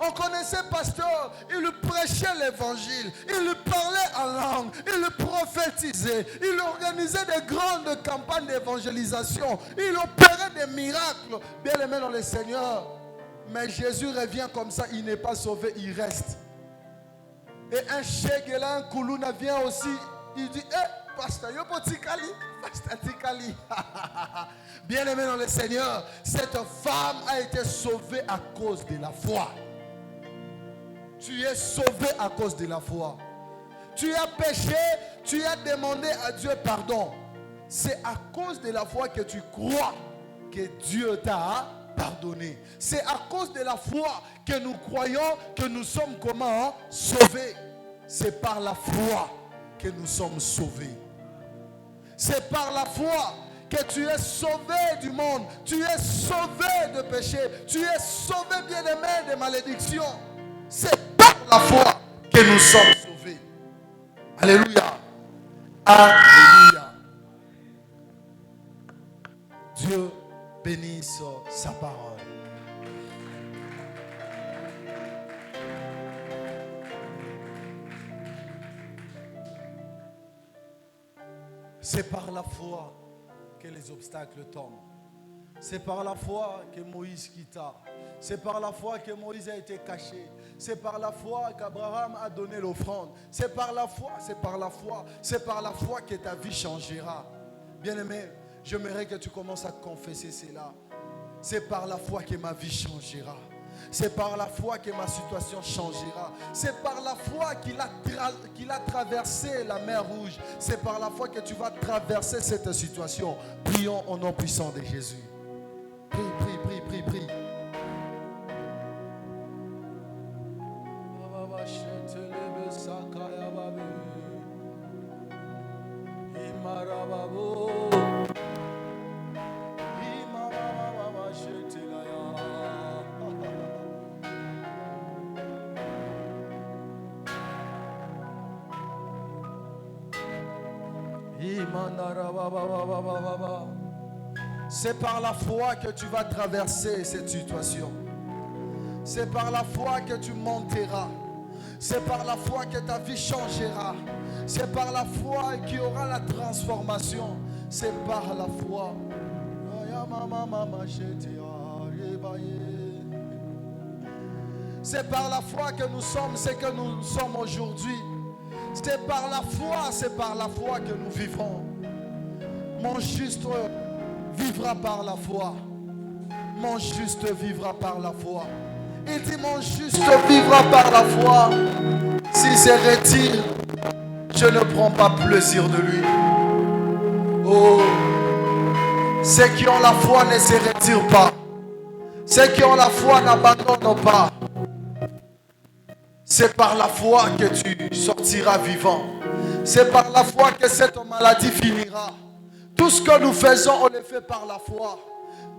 On connaissait pasteur, il prêchait l'évangile, il parlait en langue, il prophétisait, il organisait des grandes campagnes d'évangélisation, il opérait des miracles, bien aimé dans le Seigneur. Mais Jésus revient comme ça, il n'est pas sauvé, il reste. Et un Shegela, un Koulouna vient aussi, il dit, pasteur, yo potikali, pasteur tikali. Bien aimé dans le Seigneur, cette femme a été sauvée à cause de la foi. Tu es sauvé à cause de la foi. Tu as péché, tu as demandé à Dieu pardon. C'est à cause de la foi que tu crois que Dieu t'a pardonné. C'est à cause de la foi que nous croyons que nous sommes comment? Sauvés. C'est par la foi que nous sommes sauvés. C'est par la foi que tu es sauvé du monde. Tu es sauvé de péché. Tu es sauvé, bien-aimé, de malédiction. C'est par la foi que nous sommes sauvés. Alléluia. Alléluia. Dieu bénisse sa parole. C'est par la foi que les obstacles tombent. C'est par la foi que Moïse quitta. C'est par la foi que Moïse a été caché. C'est par la foi qu'Abraham a donné l'offrande. C'est par la foi, c'est par la foi. C'est par la foi que ta vie changera. Bien-aimé, j'aimerais que tu commences à confesser cela. C'est par la foi que ma vie changera. C'est par la foi que ma situation changera. C'est par la foi qu'il a traversé la mer Rouge. C'est par la foi que tu vas traverser cette situation. Prions au nom puissant de Jésus. Prie, prie, prie, prie, prie. C'est par la foi que tu vas traverser cette situation. C'est par la foi que tu monteras. C'est par la foi que ta vie changera. C'est par la foi qu'il y aura la transformation. C'est par la foi. C'est par la foi que nous sommes ce que nous sommes aujourd'hui. C'est par la foi que nous vivrons. Mon juste vivra par la foi. Mon juste vivra par la foi. Il dit mon juste vivra par la foi. S'il se retire, je ne prends pas plaisir de lui. Oh, ceux qui ont la foi ne se retirent pas. Ceux qui ont la foi n'abandonnent pas. C'est par la foi que tu sortiras vivant. C'est par la foi que cette maladie finira. Tout ce que nous faisons, on le fait par la foi.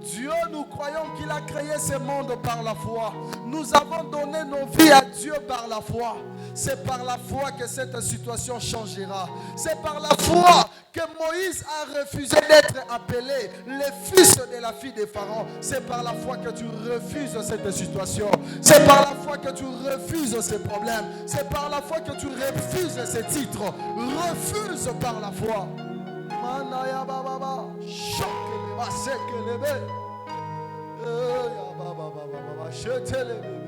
Dieu, nous croyons qu'il a créé ce monde par la foi. Nous avons donné nos vies à Dieu par la foi. C'est par la foi que cette situation changera. C'est par la foi que Moïse a refusé d'être appelé le fils de la fille de Pharaon. C'est par la foi que tu refuses cette situation. C'est par la foi que tu refuses ces problèmes. C'est par la foi que tu refuses ces titres. Refuse par la foi. Manaya baba, choque les bassets que les bébés. Jetez les bébés.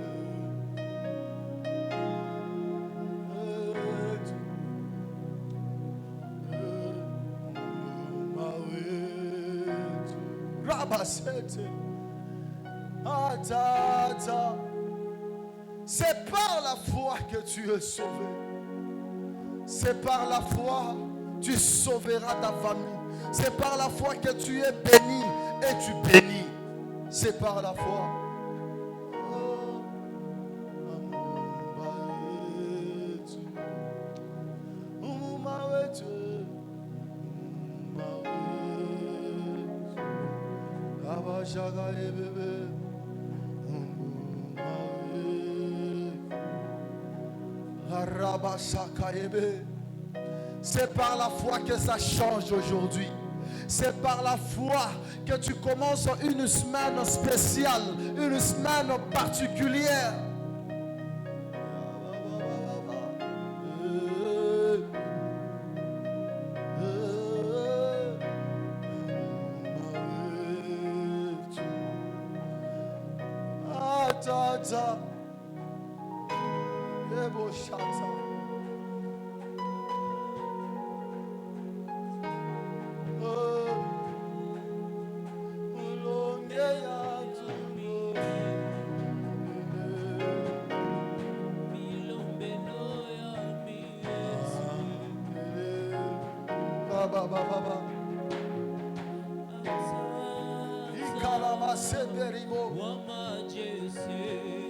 C'est par la foi que tu es sauvé. C'est par la foi que tu sauveras ta famille. C'est par la foi que tu es béni et tu bénis. C'est par la foi. C'est par la foi que ça change aujourd'hui. C'est par la foi que tu commences une semaine spéciale, une semaine particulière.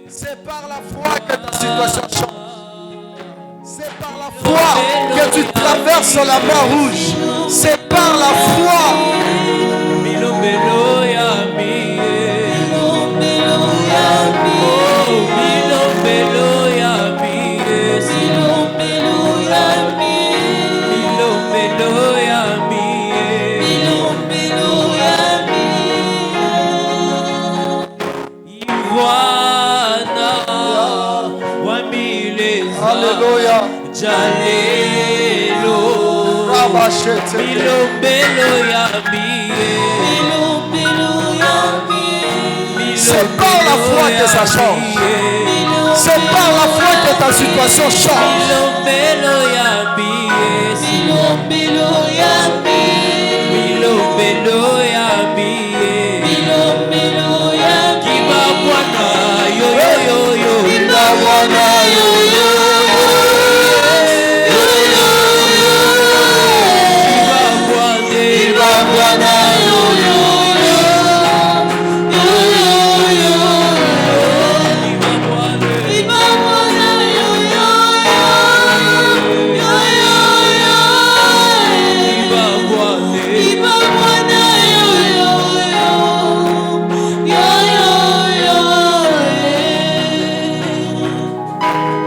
C'est par la foi que ta situation change. C'est par la foi que tu traverses la mer rouge. C'est par la foi. Alléluia. Jalelo. C'est par la foi que ça change. C'est par la foi que ta situation change.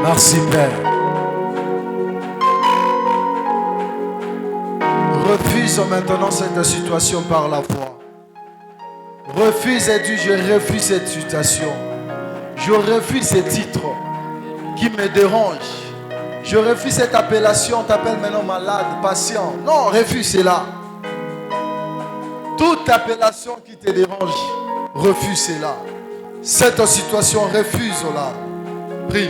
Merci Père. Refuse maintenant cette situation par la foi. Refuse et dis je refuse cette situation. Je refuse ces titres qui me dérangent. Je refuse cette appellation, on t'appelle maintenant malade, patient. Non, refuse cela. Toute appellation qui te dérange, refuse cela. Cette situation, refuse-la. Prie.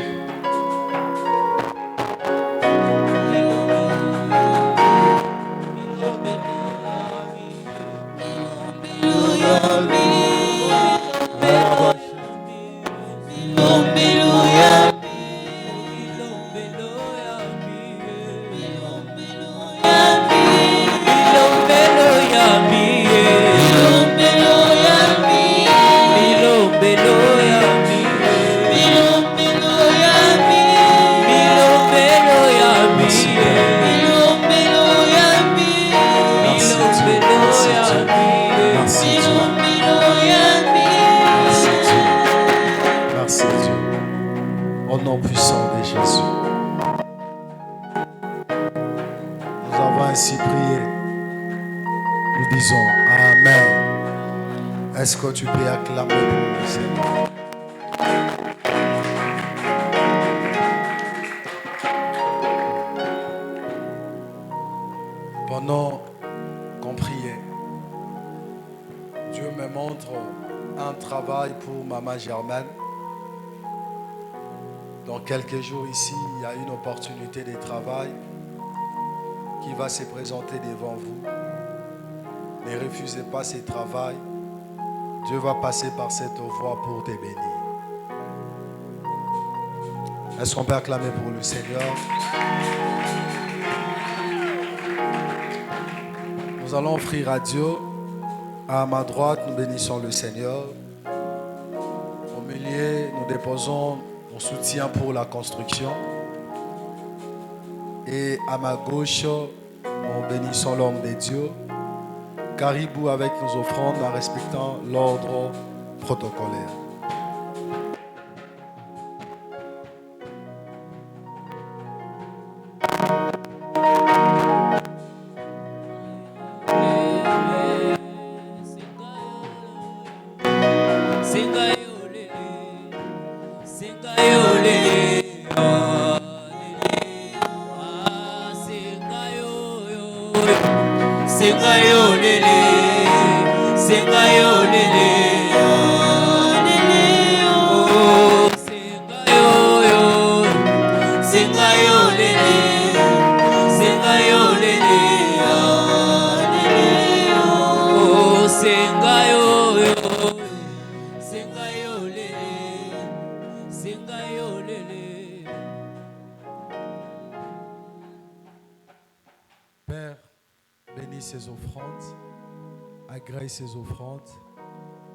Au nom puissant de Jésus. Nous avons ainsi prié. Nous disons Amen. Est-ce que tu peux acclamer pour le Seigneur? Pendant qu'on priait, Dieu me montre un travail pour Maman Germaine. Dans quelques jours ici, il y a une opportunité de travail qui va se présenter devant vous. Ne refusez pas ce travail Dieu va passer par cette voie pour te bénir. Est-ce qu'on peut acclamer pour le Seigneur? Nous allons offrir à Dieu. À ma droite, nous bénissons le Seigneur. Au milieu, nous déposons nos soutiens pour la construction. Et à ma gauche, nous bénissons l'homme de Dieu. Caribou avec nos offrandes en respectant l'ordre protocolaire. Père, bénis ces offrandes, agrée ces offrandes.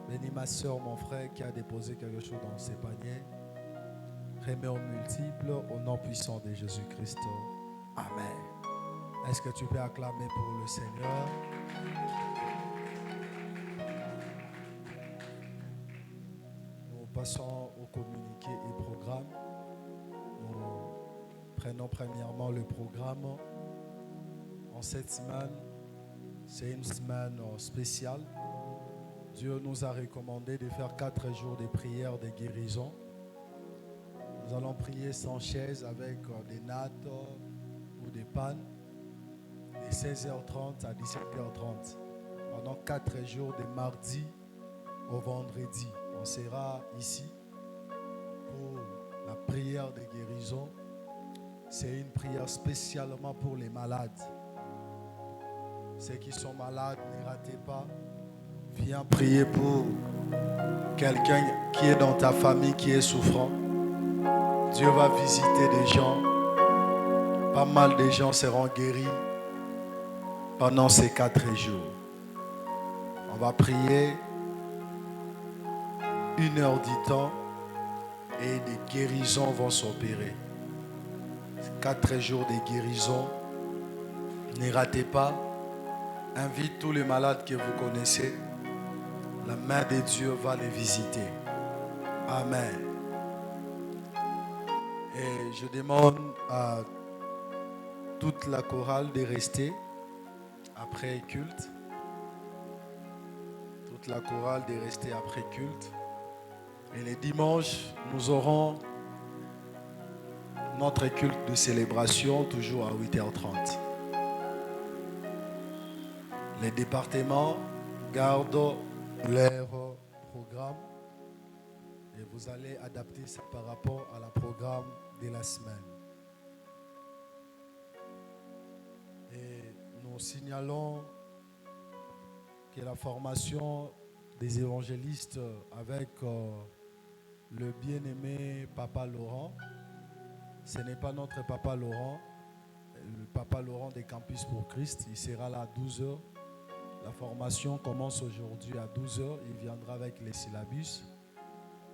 Bénis ma soeur, mon frère qui a déposé quelque chose dans ses paniers. Remets au multiple au nom puissant de Jésus-Christ. Amen. Est-ce que tu peux acclamer pour le Seigneur? Nous passons au communiqué et programme. Nous prenons premièrement le programme. En cette semaine, c'est une semaine spéciale. Dieu nous a recommandé de faire 4 jours de prière de guérison. Nous allons prier sans chaise avec des nattes ou des pannes de 16h30 à 17h30 pendant 4 jours de mardi au vendredi. On sera ici pour la prière de guérison. C'est une prière spécialement pour les malades. Ceux qui sont malades, ne ratez pas. Viens prier pour quelqu'un qui est dans ta famille, qui est souffrant. Dieu va visiter des gens. Pas mal de gens seront guéris pendant ces 4 jours. On va prier 1 heure du temps et des guérisons vont s'opérer. 4 jours de guérison. Ne ratez pas. Invite tous les malades que vous connaissez. La main de Dieu va les visiter. Amen. Et je demande à toute la chorale de rester après culte. Toute la chorale de rester après culte. Et les dimanches, nous aurons notre culte de célébration toujours à 8h30. Les départements gardent leur programme et vous allez adapter ça par rapport à la programme de la semaine. Et nous signalons que la formation des évangélistes avec le bien-aimé Papa Laurent, ce n'est pas notre Papa Laurent, le Papa Laurent des Campus pour Christ, il sera là à 12h. La formation commence aujourd'hui à 12h. Il viendra avec les syllabus.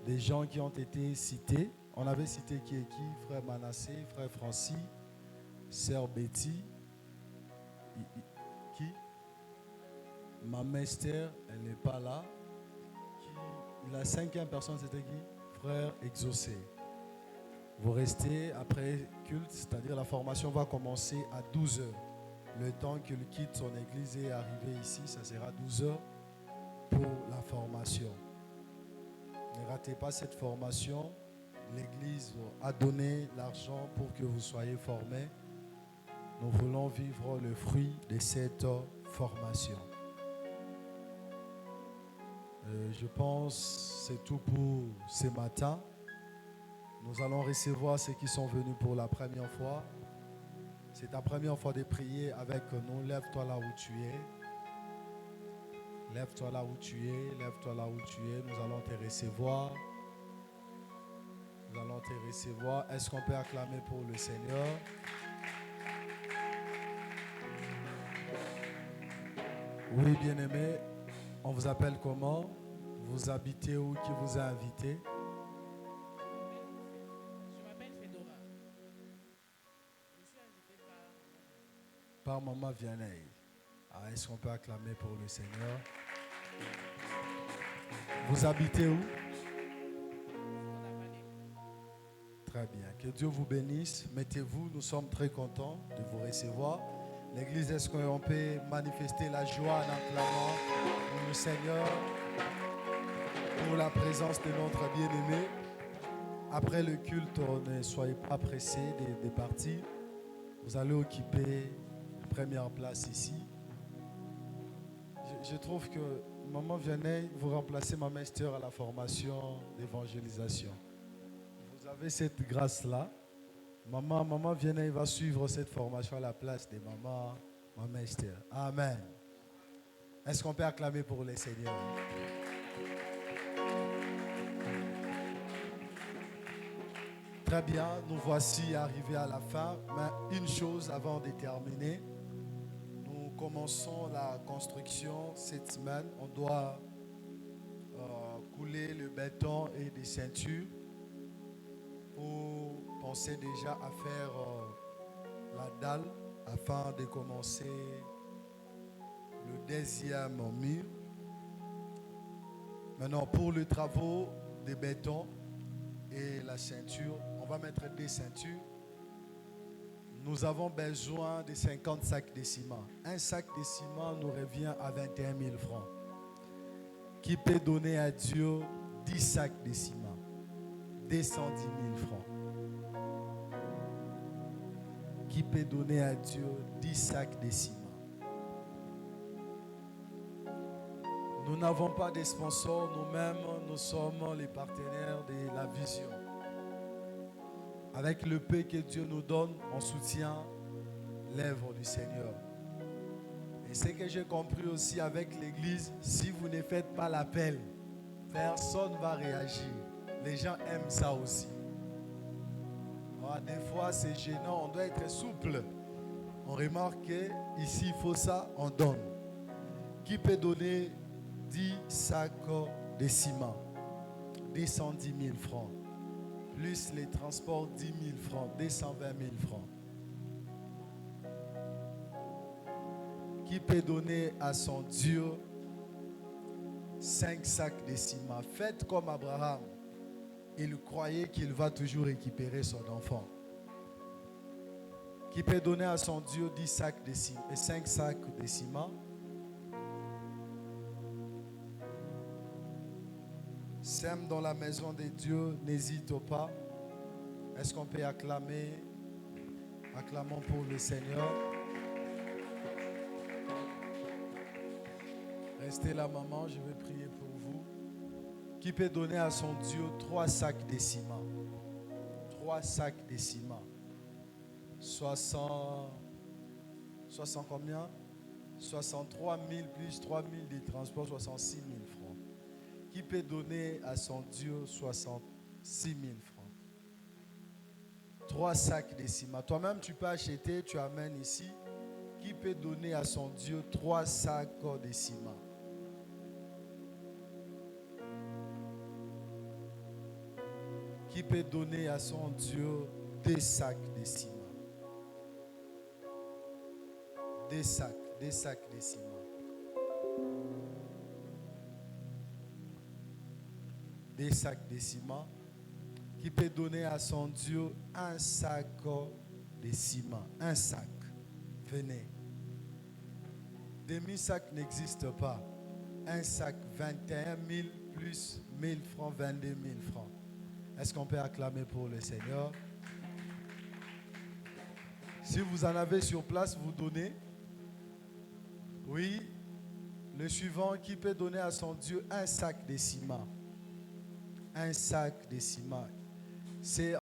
Des gens qui ont été cités. On avait cité qui est qui? Frère Manassé, Frère Francis, Sœur Betty. Qui? Maman Esther, elle n'est pas là. La 5e personne, c'était qui? Frère Exaucé. Vous restez après culte, c'est-à-dire la formation va commencer à 12h. Le temps qu'il quitte son église et est arrivé ici, ça sera 12h pour la formation. Ne ratez pas cette formation. L'église a donné l'argent pour que vous soyez formés. Nous voulons vivre le fruit de cette formation. Je pense que c'est tout pour ce matin. Nous allons recevoir ceux qui sont venus pour la première fois. C'est ta première fois de prier avec nous. Lève-toi là où tu es. Lève-toi là où tu es, lève-toi là où tu es. Nous allons te recevoir. Nous allons te recevoir. Est-ce qu'on peut acclamer pour le Seigneur? Oui, bien-aimé. On vous appelle comment? Vous habitez où? Qui vous a invité? Je m'appelle Fedora. Je suis invitée Par Maman Vianney. Ah, est-ce qu'on peut acclamer pour le Seigneur? Vous habitez où? Très bien. Que Dieu vous bénisse. Mettez-vous. Nous sommes très contents de vous recevoir. L'église, est-ce qu'on peut manifester la joie en acclamant pour le Seigneur, pour la présence de notre bien-aimé? Après le culte, ne soyez pas pressés de partir. Vous allez occuper la première place ici. Je trouve que Maman Vianney, vous remplacez ma Esther à la formation d'évangélisation. Vous avez cette grâce-là. Maman Vianney va suivre cette formation à la place de Maman Esther. Amen. Est-ce qu'on peut acclamer pour les Seigneurs? Très bien, nous voici arrivés à la fin. Mais une chose avant de terminer. Nous commençons la construction cette semaine. On doit couler le béton et des ceintures pour penser déjà à faire la dalle afin de commencer le deuxième mur. Maintenant, pour les travaux de béton et la ceinture, on va mettre des ceintures. Nous avons besoin de 50 sacs de ciment. Un sac de ciment nous revient à 21 000 francs. Qui peut donner à Dieu 10 sacs de ciment? 210 000 francs. Qui peut donner à Dieu 10 sacs de ciment? Nous n'avons pas de sponsors, nous-mêmes, nous sommes les partenaires de la vision. Avec le peu que Dieu nous donne, on soutient l'œuvre du Seigneur. Et ce que j'ai compris aussi avec l'église, si vous ne faites pas l'appel, personne ne va réagir. Les gens aiment ça aussi. Des fois, c'est gênant, on doit être souple. On remarque qu'ici, il faut ça, on donne. Qui peut donner 10 sacs de ciment? 210 000 francs. Plus les transports, 10 000 francs, 220 000 francs. Qui peut donner à son Dieu 5 sacs de ciment? Faites comme Abraham. Il croyait qu'il va toujours récupérer son enfant. Qui peut donner à son Dieu 10 sacs de ciment et 5 sacs de ciment? Sème dans la maison de Dieu, n'hésite pas. Est-ce qu'on peut acclamer? Acclamons pour le Seigneur. Restez là, maman, je vais prier pour vous. Qui peut donner à son Dieu 3 sacs de ciment? 3 sacs de ciment. 60 combien? 63 000 plus 3 000 de transport, 66 000 francs. Qui peut donner à son Dieu 66 000 francs? 3 sacs de ciment. Toi-même, tu peux acheter, tu amènes ici. Qui peut donner à son Dieu 3 sacs de ciment? Qui peut donner à son Dieu 2 sacs de ciment? 2 sacs de ciment. Des sacs de ciment. Qui peut donner à son Dieu 1 sac de ciment? 1 sac. Venez. Demi-sac n'existe pas. 1 sac, 21 000 plus 1 000 francs, 22 000 francs. Est-ce qu'on peut acclamer pour le Seigneur? Si vous en avez sur place, vous donnez. Oui. Le suivant, qui peut donner à son Dieu 1 sac de ciment? 1 sac de ciment. C'est